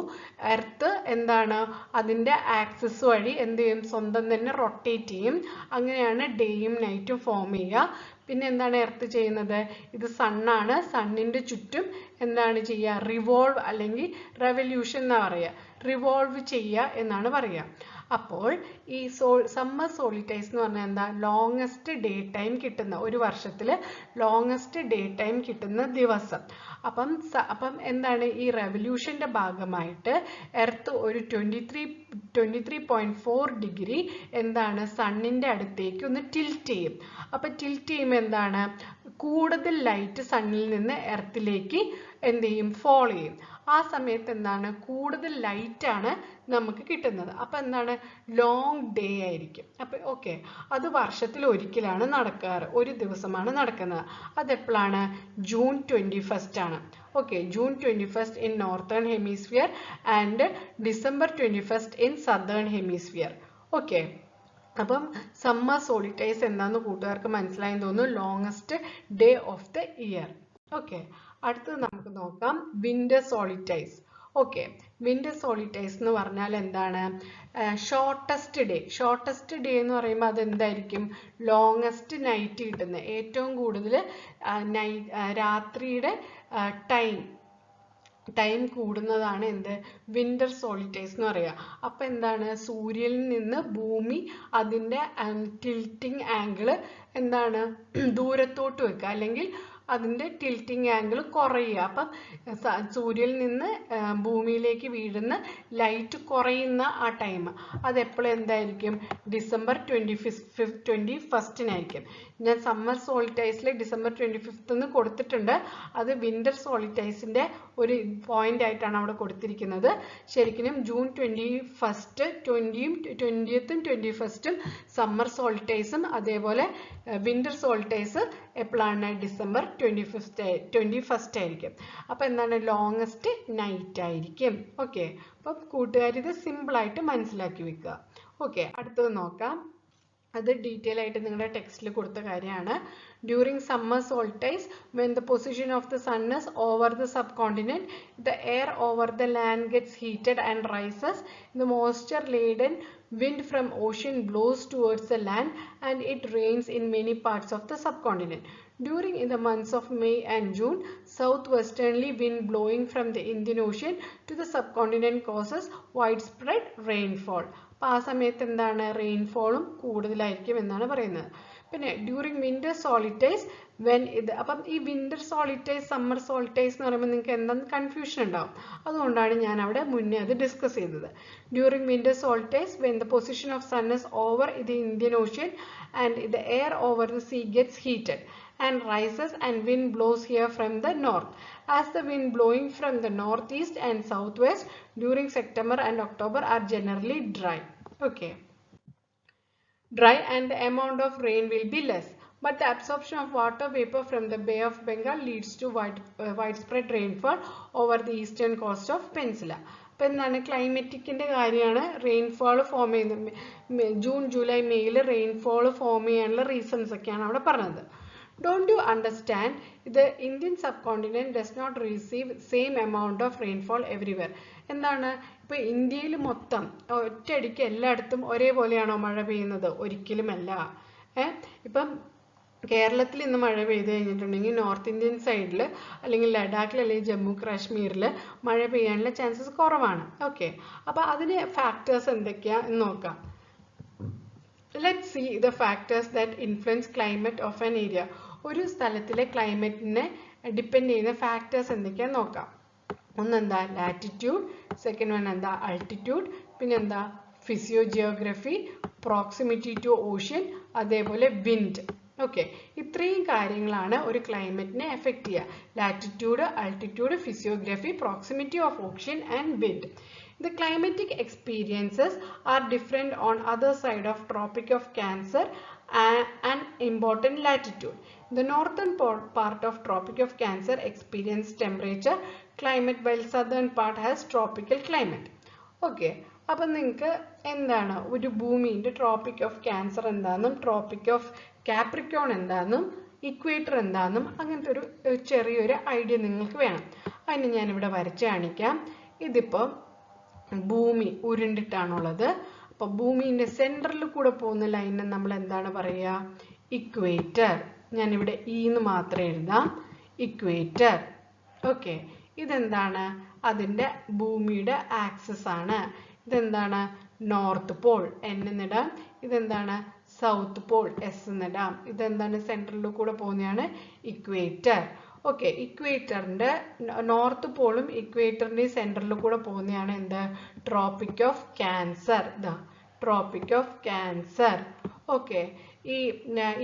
എർത്ത് എന്താണ് അതിൻ്റെ ആക്സിസ് വഴി എന്ത് ചെയ്യും, സ്വന്തം തന്നെ റൊട്ടേറ്റ് ചെയ്യും. അങ്ങനെയാണ് ഡേയും നൈറ്റും ഫോം ചെയ്യുക. പിന്നെ എന്താണ് എർത്ത് ചെയ്യുന്നത്, ഇത് സണ്ണാണ്, സണ്ണിൻ്റെ ചുറ്റും എന്താണ് ചെയ്യുക, റിവോൾവ് അല്ലെങ്കിൽ റെവല്യൂഷൻ എന്നാ പറയുക, റിവോൾവ് ചെയ്യുക എന്നാണ് പറയുക. അപ്പോൾ ഈ സമ്മർ സോളിറ്റൈസ് എന്ന് പറഞ്ഞാൽ എന്താ, ലോങ്ങസ്റ്റ് ഡേ ടൈം കിട്ടുന്ന, ഒരു വർഷത്തിൽ ലോങ്ങസ്റ്റ് ഡേ ടൈം കിട്ടുന്ന ദിവസം. അപ്പം എന്താണ് ഈ റെവല്യൂഷൻ്റെ ഭാഗമായിട്ട് എർത്ത് ഒരു 23.4 ഡിഗ്രി എന്താണ് സണ്ണിൻ്റെ അടുത്തേക്ക് ഒന്ന് ടിൽറ്റ് ചെയ്യും. അപ്പം ടിൽറ്റ് ചെയ്യുമ്പോൾ എന്താണ് കൂടുതൽ ലൈറ്റ് സണ്ണിൽ നിന്ന് എർത്തിലേക്ക് എന്ത് ചെയ്യും, ഫോൾ ചെയ്യും. ആ സമയത്ത് എന്താണ് കൂടുതൽ ലൈറ്റാണ് നമുക്ക് കിട്ടുന്നത്. അപ്പം എന്താണ് ലോങ് ഡേ ആയിരിക്കും. അപ്പം ഓക്കെ, അത് വർഷത്തിൽ ഒരിക്കലാണ് നടക്കാറ്, ഒരു ദിവസമാണ് നടക്കുന്നത്. അതെപ്പോഴാണ്, ജൂൺ 21 ആണ്. Okay, June 21 in northern hemisphere and December 21 in southern hemisphere. Okay, അപ്പം സമ്മർ സോളിറ്റൈസ് എന്താണെന്ന് കൂട്ടുകാർക്ക് മനസ്സിലായെന്ന് തോന്നുന്നു, longest day of the year. Okay, അടുത്തത് നമുക്ക് നോക്കാം വിന്റർ സോളിറ്റൈസ്. ഓക്കെ, വിന്റർ സോളിറ്റൈസ് എന്ന് പറഞ്ഞാൽ എന്താണ്, ഷോർട്ടസ്റ്റ് ഡേ എന്ന് പറയുമ്പോൾ അതെന്തായിരിക്കും, ലോങ്ങസ്റ്റ് നൈറ്റ് കിട്ടുന്നത്, ഏറ്റവും കൂടുതൽ രാത്രിയുടെ ടൈം കൂടുന്നതാണ് എന്ത്, വിന്റർ സോളിറ്റൈസ് എന്ന് പറയുക. അപ്പം എന്താണ് സൂര്യനിൽ നിന്ന് ഭൂമി അതിൻ്റെ ടിൽറ്റിംഗ് ആംഗിള് എന്താണ് ദൂരത്തോട്ട് വെക്കുക, അല്ലെങ്കിൽ അതിൻ്റെ ടിൽറ്റിംഗ് ആംഗിൾ കുറയുക. അപ്പം സൂര്യനിൽ നിന്ന് ഭൂമിയിലേക്ക് വീഴുന്ന ലൈറ്റ് കുറയുന്ന ആ ടൈം അതെപ്പോഴും എന്തായിരിക്കും, ഡിസംബർ 21 ഞാൻ സമ്മർ സോളിറ്റൈസിൽ ഡിസംബർ 25 എന്ന് കൊടുത്തിട്ടുണ്ട്. അത് വിന്റർ സോളിറ്റൈസിൻ്റെ ഒരു പോയിന്റ് ആയിട്ടാണ് അവിടെ കൊടുത്തിരിക്കുന്നത്. ശരിക്കും ജൂൺ 21 20th 21 സമ്മർ സോളിറ്റൈസും അതേപോലെ വിന്റർ സോളിറ്റൈസ് എപ്പോഴാണ്, ഡിസംബർ 21 ആയിരിക്കും. അപ്പം എന്താണ് ലോങ്ങസ്റ്റ് നൈറ്റ് ആയിരിക്കും. ഓക്കെ, അപ്പം കൂട്ടുകാർ ഇത് സിമ്പിളായിട്ട് മനസ്സിലാക്കി വെക്കുക. ഓക്കെ, അടുത്തത് നോക്കാം. അത് ഡീറ്റെയിൽ ആയിട്ട് നിങ്ങളുടെ ടെക്സ്റ്റിൽ കൊടുത്ത കാര്യമാണ്. During summer solstice when the position of the sun is over the subcontinent, the air over the land gets heated and rises. The moisture laden wind from ocean blows towards the land and it rains in many parts of the subcontinent. During in the months of May and June, southwesterly wind blowing from the Indian Ocean to the subcontinent causes widespread rainfall. അപ്പോൾ ആ സമയത്ത് എന്താണ് റെയിൻഫോളും കൂടുതലായിരിക്കും എന്നാണ് പറയുന്നത്. പിന്നെ during winter solstice when ഇത്, അപ്പം ഈ വിന്റർ സോളിറ്റൈസ് സമ്മർ സോളിറ്റൈസ് എന്ന് പറയുമ്പോൾ നിങ്ങൾക്ക് എന്താണ് കൺഫ്യൂഷൻ ഉണ്ടാവും. അതുകൊണ്ടാണ് ഞാൻ അവിടെ മുന്നേ അത് ഡിസ്കസ് ചെയ്തത്. During winter solstice when the position of sun is over the Indian ocean and the air over the sea gets heated and rises and wind blows here from the north. As the wind blowing from the northeast and southwest during September and October are generally dry. Okay, dry and the amount of rain will be less, but the absorption of water vapor from the Bay of Bengal leads to widespread rainfall over the eastern coast of Peninsula. അപ്പം എന്താണ് ക്ലൈമറ്റിക്കിൻ്റെ കാര്യമാണ് rainfall form ചെയ്യുന്നത്. June July മെയ്യിൽ rainfall form ചെയ്യാനുള്ള reasons ഒക്കെയാണ് അവിടെ പറഞ്ഞത്. Don't you understand? The Indian subcontinent does not receive same amount of rainfall everywhere. എന്താണ് ഇപ്പോൾ ഇന്ത്യയിൽ മൊത്തം ഒറ്റയടിക്ക് എല്ലായിടത്തും ഒരേപോലെയാണോ മഴ പെയ്യുന്നത്? ഒരിക്കലുമല്ല. ഇപ്പം കേരളത്തിൽ ഇന്ന് മഴ പെയ്ത് കഴിഞ്ഞിട്ടുണ്ടെങ്കിൽ നോർത്ത് ഇന്ത്യൻ സൈഡിൽ അല്ലെങ്കിൽ ലഡാക്കിൽ അല്ലെങ്കിൽ ജമ്മു കാശ്മീരിൽ മഴ പെയ്യാനുള്ള ചാൻസസ് കുറവാണ്. ഓക്കെ, അപ്പോൾ അതിന് ഫാക്ടേഴ്സ് എന്തൊക്കെയാണെന്ന് നോക്കാം. Let's see the factors that influence climate of an area. ഒരു സ്ഥലത്തിലെ ക്ലൈമറ്റിനെ ഡിപ്പെൻഡ് ചെയ്യുന്ന ഫാക്ടേഴ്സ് എന്തൊക്കെയാണെന്ന് നോക്കാം. ഒന്നെന്താ ലാറ്റിറ്റ്യൂഡ്, സെക്കൻഡ് വൺ എന്താ അൾട്ടിറ്റ്യൂഡ്, പിന്നെ എന്താ ഫിസിയോജിയോഗ്രഫി, പ്രോക്സിമിറ്റി ടു ഓഷ്യൻ, അതേപോലെ വിൻഡ്. ഓക്കെ, ഇത്രയും കാര്യങ്ങളാണ് ഒരു ക്ലൈമറ്റിനെ എഫക്റ്റ് ചെയ്യുക. Latitude, altitude, physiography, proximity of ocean and wind. The climatic experiences are different on other side of Tropic of Cancer and important latitude. The northern part of Tropic of Cancer experience temperature climate while southern part has tropical climate. Okay, അപ്പം നിങ്ങൾക്ക് എന്താണ് ഒരു ഭൂമിയുടെ tropic of cancer എന്താണെന്നും tropic of Capricorn എന്താണെന്നും equator എന്താണെന്നും അങ്ങനത്തെ ഒരു ചെറിയൊരു ഐഡിയ നിങ്ങൾക്ക് വേണം. അതിന് ഞാനിവിടെ വരച്ച് കാണിക്കാം. ഇതിപ്പോൾ ഭൂമി ഉരുണ്ടിട്ടാണുള്ളത്. അപ്പോൾ ഭൂമിയുടെ സെൻറ്ററിൽ കൂടെ പോകുന്ന ലൈനിനെ നമ്മൾ എന്താണ് പറയുക? ഇക്വേറ്റർ. ഞാനിവിടെ എന്ന് മാത്രം എഴുതാം, ഇക്വേറ്റർ. ഓക്കെ, ഇതെന്താണ്? അതിൻ്റെ ഭൂമിയുടെ ആക്സിസ് ആണ്. ഇതെന്താണ്? North Paul N എന്നിടാം. ഇതെന്താണ്? South Paul S എന്നിടാം. ഇതെന്താണ്? സെൻട്രലിൽ കൂടെ പോകുന്നതാണ് ഇക്വേറ്റർ. ഓക്കെ, ഇക്വേറ്ററിൻ്റെ നോർത്ത് പോളും ഇക്വേറ്ററിൻ്റെയും സെൻറ്ററിൽ കൂടെ പോകുന്നതാണ് എന്ത്? Tropic of cancer. ഇതാ ട്രോപ്പിക് ഓഫ് ക്യാൻസർ. ഓക്കെ, ഈ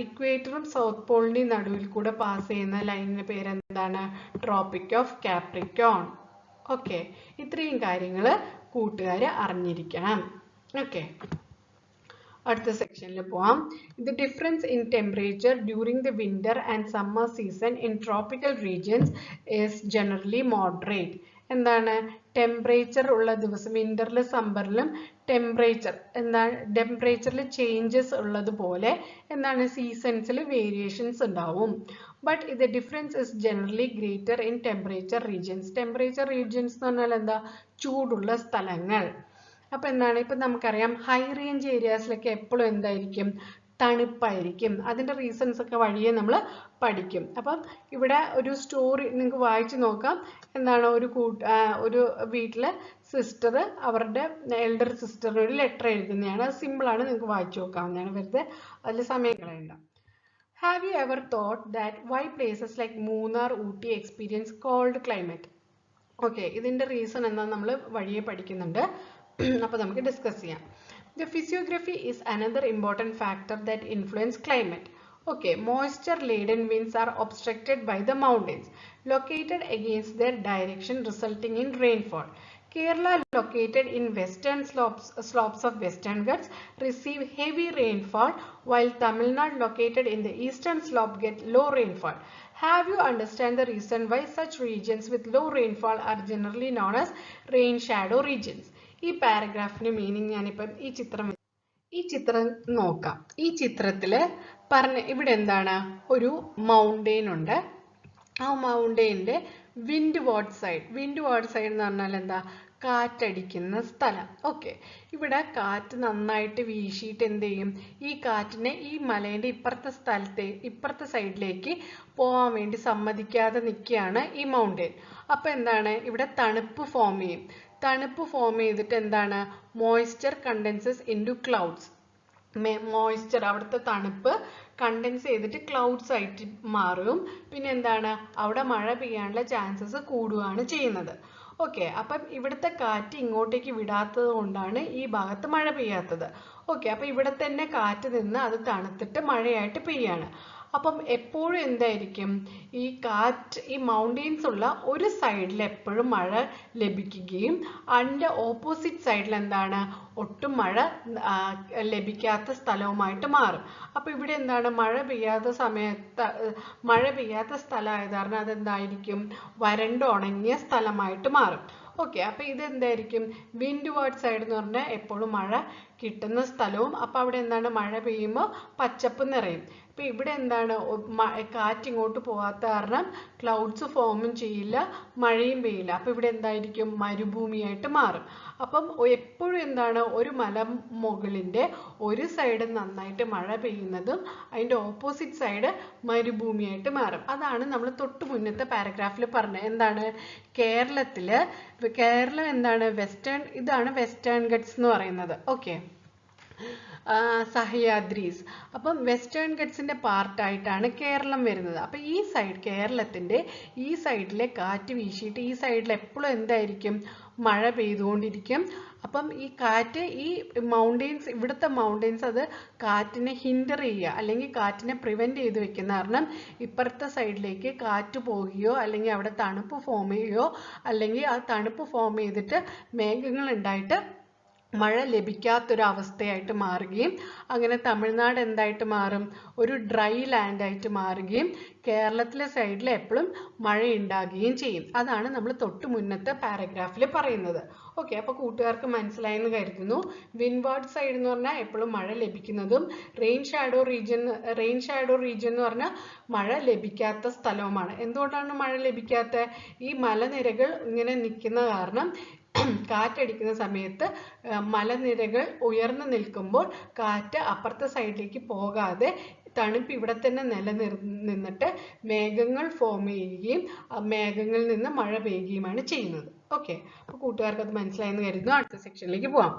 ഇക്വേറ്ററും സൗത്ത് പോളിൻ്റെയും നടുവിൽ കൂടെ പാസ് ചെയ്യുന്ന ലൈനിൻ്റെ പേരെന്താണ്? Tropic of Capricorn. ഓക്കെ, ഇത്രയും കാര്യങ്ങൾ കൂട്ടുകാർ അറിഞ്ഞിരിക്കണം. ഓക്കെ, അടുത്ത സെക്ഷനിൽ പോവാം. The difference in temperature during the winter and summer season in tropical regions is generally moderate. എന്താണ്? ടെമ്പറേച്ചർ ഉള്ള ദിവസം വിന്ററിലും സമ്മറിലും ടെമ്പറേച്ചറിൽ ചേഞ്ചസ് ഉള്ളതുപോലെ എന്താണ് സീസൺസിൽ വേരിയേഷൻസ് ഉണ്ടാവും. But the difference is generally greater in temperature regions. Temperature regions എന്ന് പറഞ്ഞാൽ എന്താ? ചൂടുള്ള സ്ഥലങ്ങൾ. അപ്പം എന്താണ്? ഇപ്പം നമുക്കറിയാം ഹൈ റേഞ്ച് ഏരിയാസിലൊക്കെ എപ്പോഴും എന്തായിരിക്കും? തണുപ്പായിരിക്കും. അതിൻ്റെ റീസൺസ് ഒക്കെ വഴിയെ നമ്മൾ പഠിക്കും. അപ്പം ഇവിടെ ഒരു സ്റ്റോറി നിങ്ങൾക്ക് വായിച്ചു നോക്കാം. എന്താണ്? ഒരു വീട്ടിലെ സിസ്റ്റർ അവരുടെ എൽഡർ സിസ്റ്ററിന് ഒരു ലെറ്റർ എഴുതുന്നതാണ്. സിമ്പിളാണ്, നിങ്ങൾക്ക് വായിച്ചു നോക്കാവുന്നതാണ്. വെറുതെ അതിൽ സമയം കളയണ്ട. Have you ever thought that why places like Munnar, Ooty experience cold climate? Okay, ഇതിൻ്റെ റീസൺ എന്താണെന്ന് നമ്മൾ വഴിയെ പഠിക്കുന്നുണ്ട്. അപ്പോൾ നമുക്ക് ഡിസ്കസ് ചെയ്യാം. The physiography is another important factor that influence climate. Okay, moisture laden winds are obstructed by the mountains located against their direction, resulting in rainfall. Kerala, located in western slopes of Western Ghats, receive heavy rainfall, while Tamil Nadu, located in the eastern slope, get low rainfall. Have you understand the reason why such regions with low rainfall are generally known as rain shadow regions? ഈ പാരഗ്രാഫിന്റെ meaning ഞാനിപ്പം ഈ ചിത്രം നോക്കാം. ഈ ചിത്രത്തിൽ ഇവിടെ എന്താണ്? ഒരു മൗണ്ടെയിൻ ഉണ്ട്. ആ മൗണ്ടെയിൻ്റെ വിൻഡ് വാർഡ് സൈഡ് എന്ന് പറഞ്ഞാൽ എന്താ? കാറ്റടിക്കുന്ന സ്ഥലം. ഓക്കെ, ഇവിടെ കാറ്റ് നന്നായിട്ട് വീശിയിട്ട് എന്ത് ചെയ്യും? ഈ കാറ്റിനെ ഈ മലേൻ്റെ ഇപ്പുറത്തെ സൈഡിലേക്ക് പോകാൻ വേണ്ടി സമ്മതിക്കാതെ നിൽക്കുകയാണ് ഈ മൗണ്ടെയിൻ. അപ്പം എന്താണ്? ഇവിടെ തണുപ്പ് ഫോം ചെയ്യും. തണുപ്പ് ഫോം ചെയ്തിട്ട് എന്താണ്? Moisture condenses into clouds. Moisture, അവിടുത്തെ തണുപ്പ് കണ്ടൻസ് ചെയ്തിട്ട് ക്ലൗഡ്സ് ആയിട്ട് മാറും. പിന്നെ എന്താണ്? അവിടെ മഴ പെയ്യാനുള്ള ചാൻസസ് കൂടുകയാണ് ചെയ്യുന്നത്. ഓക്കെ, അപ്പം ഇവിടുത്തെ കാറ്റ് ഇങ്ങോട്ടേക്ക് വിടാത്തത് കൊണ്ടാണ് ഈ ഭാഗത്ത് മഴ പെയ്യാത്തത്. ഓക്കെ, അപ്പം ഇവിടെ തന്നെ കാറ്റ് നിന്ന് അത് തണുത്തിട്ട് മഴയായിട്ട് പെയ്യാണ്. അപ്പം എപ്പോഴും എന്തായിരിക്കും? ഈ മൗണ്ടെയിൻസ് ഉള്ള ഒരു സൈഡിൽ എപ്പോഴും മഴ ലഭിക്കുകയും അതിൻ്റെ ഓപ്പോസിറ്റ് സൈഡിൽ എന്താണ്? ഒട്ടും മഴ ലഭിക്കാത്ത സ്ഥലവുമായിട്ട് മാറും. അപ്പോൾ ഇവിടെ എന്താണ്? മഴ പെയ്യാത്ത സ്ഥലമായത് കാരണം അതെന്തായിരിക്കും? വരണ്ട് ഉണങ്ങിയ സ്ഥലമായിട്ട് മാറും. ഓക്കെ, അപ്പോൾ ഇതെന്തായിരിക്കും? വിൻഡ് വാർഡ് സൈഡ് എന്ന് പറഞ്ഞാൽ എപ്പോഴും മഴ കിട്ടുന്ന സ്ഥലവും. അപ്പോൾ അവിടെ എന്താണ്? മഴ പെയ്യുമ്പോൾ പച്ചപ്പ് നിറയും. അപ്പോൾ ഇവിടെ എന്താണ്? കാറ്റ് ഇങ്ങോട്ട് പോകാത്ത കാരണം ക്ലൗഡ്സ് ഫോമും ചെയ്യില്ല, മഴയും പെയ്യില്ല. അപ്പോൾ ഇവിടെ എന്തായിരിക്കും? മരുഭൂമിയായിട്ട് മാറും. അപ്പം എപ്പോഴും എന്താണ്? ഒരു മലമുകളിൻ്റെ ഒരു സൈഡ് നന്നായിട്ട് മഴ പെയ്യുന്നതും അതിൻ്റെ ഓപ്പോസിറ്റ് സൈഡ് മരുഭൂമിയായിട്ട് മാറും. അതാണ് നമ്മൾ തൊട്ട് മുന്നത്തെ പാരഗ്രാഫിൽ പറഞ്ഞത്. എന്താണ്? കേരളം എന്താണ്? ഇതാണ് വെസ്റ്റേൺ ഗട്ട്സ് എന്ന് പറയുന്നത്. ഓക്കെ, സഹ്യാദ്രീസ്. അപ്പം വെസ്റ്റേൺ ഗട്ട്സിന്റെ പാർട്ടായിട്ടാണ് കേരളം വരുന്നത്. അപ്പം ഈ സൈഡ്, കേരളത്തിന്റെ ഈ സൈഡിലെ കാറ്റ് വീശിയിട്ട് ഈ സൈഡിൽ എപ്പോഴും എന്തായിരിക്കും, മഴ പെയ്തുകൊണ്ടിരിക്കും. അപ്പം ഈ കാറ്റ്, ഈ മൗണ്ടെയ്ൻസ്, ഇവിടുത്തെ മൗണ്ടെയ്ൻസ് അത് കാറ്റിനെ ഹിൻഡർ ചെയ്യുക അല്ലെങ്കിൽ കാറ്റിനെ പ്രിവെന്റ് ചെയ്ത് വെക്കുന്ന കാരണം ഇപ്പുറത്തെ സൈഡിലേക്ക് കാറ്റ് പോവുകയോ അല്ലെങ്കിൽ അവിടെ തണുപ്പ് ഫോം ചെയ്യുകയോ അല്ലെങ്കിൽ ആ തണുപ്പ് ഫോം ചെയ്തിട്ട് മേഘങ്ങൾ ഉണ്ടായിട്ട് മഴ ലഭിക്കാത്തൊരവസ്ഥയായിട്ട് മാറുകയും അങ്ങനെ തമിഴ്നാട് എന്തായിട്ട് മാറും, ഒരു ഡ്രൈ ലാൻഡ് ആയിട്ട് മാറുകയും കേരളത്തിലെ സൈഡിൽ എപ്പോഴും മഴ ഉണ്ടാകുകയും ചെയ്യും. അതാണ് നമ്മൾ തൊട്ട് മുന്നത്തെ പാരഗ്രാഫിൽ പറയുന്നത്. ഓക്കെ, അപ്പോൾ കൂട്ടുകാർക്ക് മനസ്സിലായെന്ന് കരുതുന്നു. വിൻവാർഡ് സൈഡ് എന്ന് പറഞ്ഞാൽ എപ്പോഴും മഴ ലഭിക്കുന്നതും റെയിൻ ഷാഡോ റീജിയൻ എന്ന് പറഞ്ഞാൽ മഴ ലഭിക്കാത്ത സ്ഥലവുമാണ്. എന്തുകൊണ്ടാണ് മഴ ലഭിക്കാത്ത? ഈ മലനിരകൾ ഇങ്ങനെ നിൽക്കുന്ന കാരണം കാറ്റടിക്കുന്ന സമയത്ത് മലനിരകൾ ഉയർന്നു നിൽക്കുമ്പോൾ കാറ്റ് അപ്പുറത്തെ സൈഡിലേക്ക് പോകാതെ തണുപ്പ് ഇവിടെ തന്നെ നിന്നിട്ട് മേഘങ്ങൾ ഫോം ചെയ്യുകയും മേഘങ്ങളിൽ നിന്ന് മഴ പെയ്യുകയുമാണ് ചെയ്യുന്നത്. ഓക്കെ, അപ്പോൾ കൂട്ടുകാർക്ക് അത് മനസ്സിലായെന്ന് കരുതുന്നു. അടുത്ത സെക്ഷനിലേക്ക് പോവാം.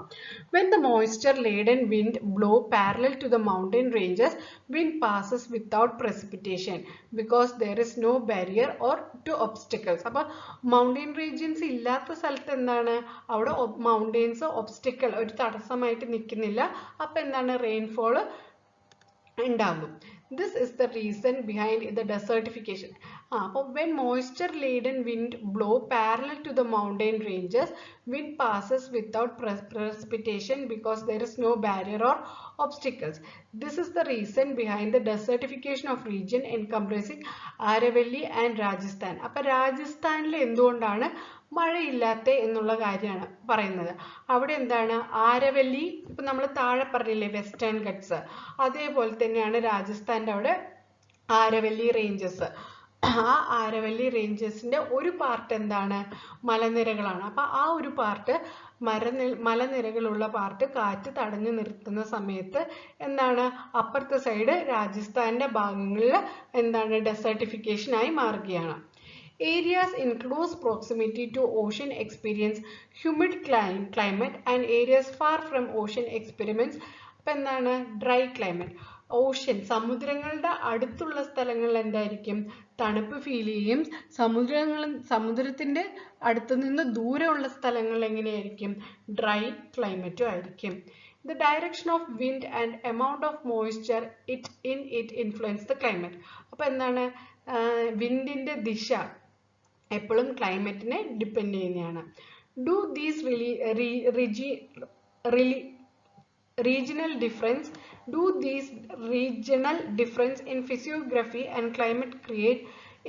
When the moisture laden wind blow parallel to the mountain ranges, wind passes without precipitation because there is no barrier or to obstacles. അപ്പോൾ മൗണ്ടെയിൻ റീജിയൻസ് ഇല്ലാത്ത സ്ഥലത്ത് എന്താണ്, അവിടെ മൗണ്ടെയിൻസ് ഒബ്സ്റ്റിക്കൽ, ഒരു തടസ്സമായിട്ട് നിൽക്കുന്നില്ല. അപ്പം എന്താണ്, റെയിൻഫോൾ ഉണ്ടാകും. This is the reason behind the desertification. അപ്പോൾ when moisture laden wind blow parallel to the mountain ranges, wind passes without precipitation because there is no barrier or obstacles. This is the reason behind the desertification of region encompassing Aravalli and Rajasthan. അപ്പോൾ രാജസ്ഥാനിൽ എന്തുകൊണ്ടാണ് മഴയില്ലാത്ത എന്നുള്ള കാര്യമാണ് പറയുന്നത്. അവിടെ എന്താണ്, ആരവല്ലി, ഇപ്പൊ നമ്മൾ താഴെ പറഞ്ഞില്ലേ വെസ്റ്റേൺ ഗട്ട്സ്, അതേപോലെ തന്നെയാണ് രാജസ്ഥാന്റെ അവിടെ ആരവല്ലി റേഞ്ചസ്. ആ ആരവല്ലി റേഞ്ചസിന്റെ ഒരു പാർട്ട് എന്താണ്, മലനിരകളാണ്. അപ്പൊ ആ ഒരു പാർട്ട്, മലനിരകളുള്ള പാർട്ട് കാറ്റ് തടഞ്ഞു നിർത്തുന്ന സമയത്ത് എന്താണ്, അപ്പുറത്തെ സൈഡ് രാജസ്ഥാന്റെ ഭാഗങ്ങളിൽ എന്താണ്, ഡെസർട്ടിഫിക്കേഷൻ ആയി മാറുകയാണ്. Areas in close proximity to ocean experience humid climate and areas far from ocean experiments എന്താണ്, ഡ്രൈ ക്ലൈമറ്റ്. ഓഷ്യൻ, സമുദ്രങ്ങളുടെ അടുത്തുള്ള സ്ഥലങ്ങളിൽ എന്തായിരിക്കും, തണുപ്പ് ഫീൽ ചെയ്യും. സമുദ്രത്തിന്റെ അടുത്ത് നിന്ന് ദൂരമുള്ള സ്ഥലങ്ങളിൽ എങ്ങനെയായിരിക്കും, ഡ്രൈ ക്ലൈമറ്റും ആയിരിക്കും. The direction of wind and amount of moisture it influence the climate. അപ്പോൾ എന്താണ്, വിൻഡിന്റെ ദിശ എപ്പോഴും ക്ലൈമറ്റിനെ ഡിപ്പെൻഡ് ചെയ്യുന്നതാണ്. Do these regional difference in physiography and climate create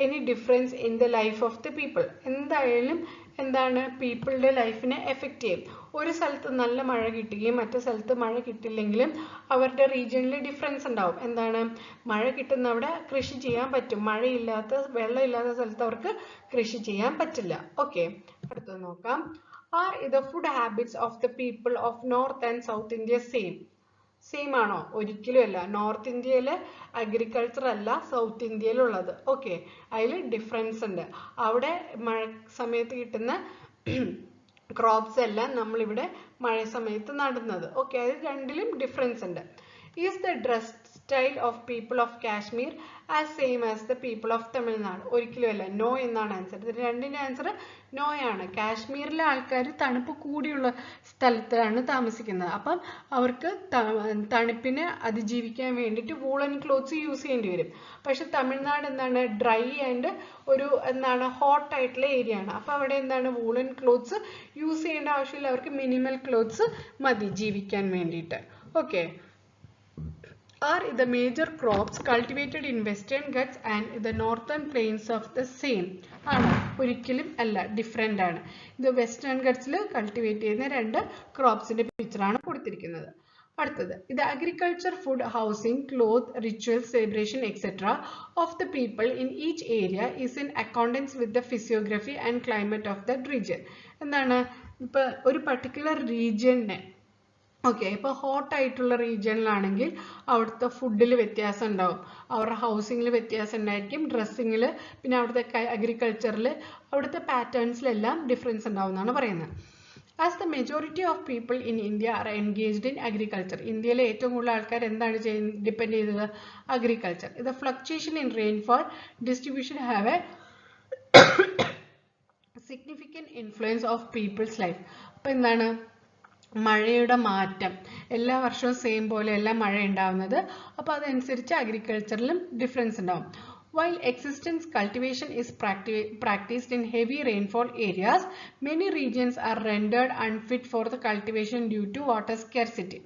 any difference in the life of the people? എന്തായാലും എന്താണ്, പീപ്പിളുടെ ലൈഫിനെ effect ചെയ്യും. ഒരു സ്ഥലത്ത് നല്ല മഴ കിട്ടുകയും മറ്റു സ്ഥലത്ത് മഴ കിട്ടില്ലെങ്കിലും അവരുടെ റീജിയനിൽ ഡിഫറൻസ് ഉണ്ടാവും. എന്താണ്, മഴ കിട്ടുന്ന അവിടെ കൃഷി ചെയ്യാൻ പറ്റും, വെള്ളമില്ലാത്ത സ്ഥലത്ത് അവർക്ക് കൃഷി ചെയ്യാൻ പറ്റില്ല. ഓക്കെ, അടുത്തത് നോക്കാം. Are the food habits of the people of North and South India same ആണോ? ഒരിക്കലും അല്ല. നോർത്ത് ഇന്ത്യയിലെ അഗ്രികൾച്ചർ അല്ല സൗത്ത് ഇന്ത്യയിലുള്ളത്. ഓക്കെ, അതിൽ ഡിഫറൻസ് ഉണ്ട്. അവിടെ മഴ സമയത്ത് കിട്ടുന്ന ക്രോപ്സ് എല്ലാം നമ്മളിവിടെ മഴ സമയത്ത് നടുന്നത്. ഓക്കെ, അത് രണ്ടിലും ഡിഫറൻസ് ഉണ്ട്. Is the dress style of people of Kashmir as same as the people of Tamil Nadu? ഒരിക്കലും അല്ല. നോ എന്നാണ് ആൻസർ. ഇത് രണ്ടിന്റെ ആൻസർ നോ ആണ്. കാശ്മീരിലെ ആൾക്കാർ തണുപ്പ് കൂടിയുള്ള സ്ഥലത്താണ് താമസിക്കുന്നത്. അപ്പം അവർക്ക് തണുപ്പിനെ അതിജീവിക്കാൻ വേണ്ടിയിട്ട് വൂളൻ ക്ലോത്ത്സ് യൂസ് ചെയ്യേണ്ടി വരും. പക്ഷെ തമിഴ്നാട് എന്താണ്, ഡ്രൈ ആൻഡ് ഒരു എന്താണ് ഹോട്ട് ആയിട്ടുള്ള ഏരിയ ആണ്. അപ്പം അവിടെ എന്താണ്, വൂളൻ ക്ലോത്ത്സ് യൂസ് ചെയ്യേണ്ട ആവശ്യമില്ല. അവർക്ക് മിനിമൽ ക്ലോത്ത്സ് മതി ജീവിക്കാൻ വേണ്ടിയിട്ട്. Okay, are the major crops cultivated in western Ghats and the northern plains of the same? ആണോ? ഒരിക്കലും അല്ല, ഡിഫറെൻ്റ് ആണ്. ഇത് വെസ്റ്റേൺ ഗട്ട്സിൽ കൾട്ടിവേറ്റ് ചെയ്യുന്ന രണ്ട് ക്രോപ്സിന്റെ പിക്ചറാണ് കൊടുത്തിരിക്കുന്നത്. അടുത്തത്, ഇത് agriculture, food, housing, cloth, rituals, celebration etcetera of the people in each area is in accordance with the physiography and climate of the region. എന്താണ്, ഇപ്പൊ ഒരു പർട്ടിക്കുലർ റീജിയനെ, ഓക്കെ, ഇപ്പോൾ ഹോട്ട് ആയിട്ടുള്ള റീജിയനിലാണെങ്കിൽ അവിടുത്തെ ഫുഡിൽ വ്യത്യാസം ഉണ്ടാവും, അവരുടെ ഹൗസിങ്ങിൽ വ്യത്യാസം ഉണ്ടായിരിക്കും, ഡ്രസ്സിങ്ങിൽ, പിന്നെ അവിടുത്തെ അഗ്രികൾച്ചറിൽ, അവിടുത്തെ പാറ്റേൺസിലെല്ലാം ഡിഫറൻസ് ഉണ്ടാവും എന്നാണ് പറയുന്നത്. As the majority of people in India are engaged in agriculture, ഇന്ത്യയിലെ ഏറ്റവും കൂടുതൽ ആൾക്കാർ എന്താണ് ഡിപ്പെൻഡ് ചെയ്തത്? Agriculture. The fluctuation in rainfall distribution have a significant influence of people's life. അപ്പോൾ എന്താണ്? മഴയുടെ മാറ്റം എല്ലാ വർഷവും സെയിം പോലെ അല്ല മഴ ഉണ്ടാവുന്നത്. അപ്പോൾ അതനുസരിച്ച് അഗ്രികൾച്ചറിലും ഡിഫറൻസ് ഉണ്ടാവും. While existence cultivation is practiced in heavy rainfall areas, many regions are rendered unfit for the cultivation due to water scarcity.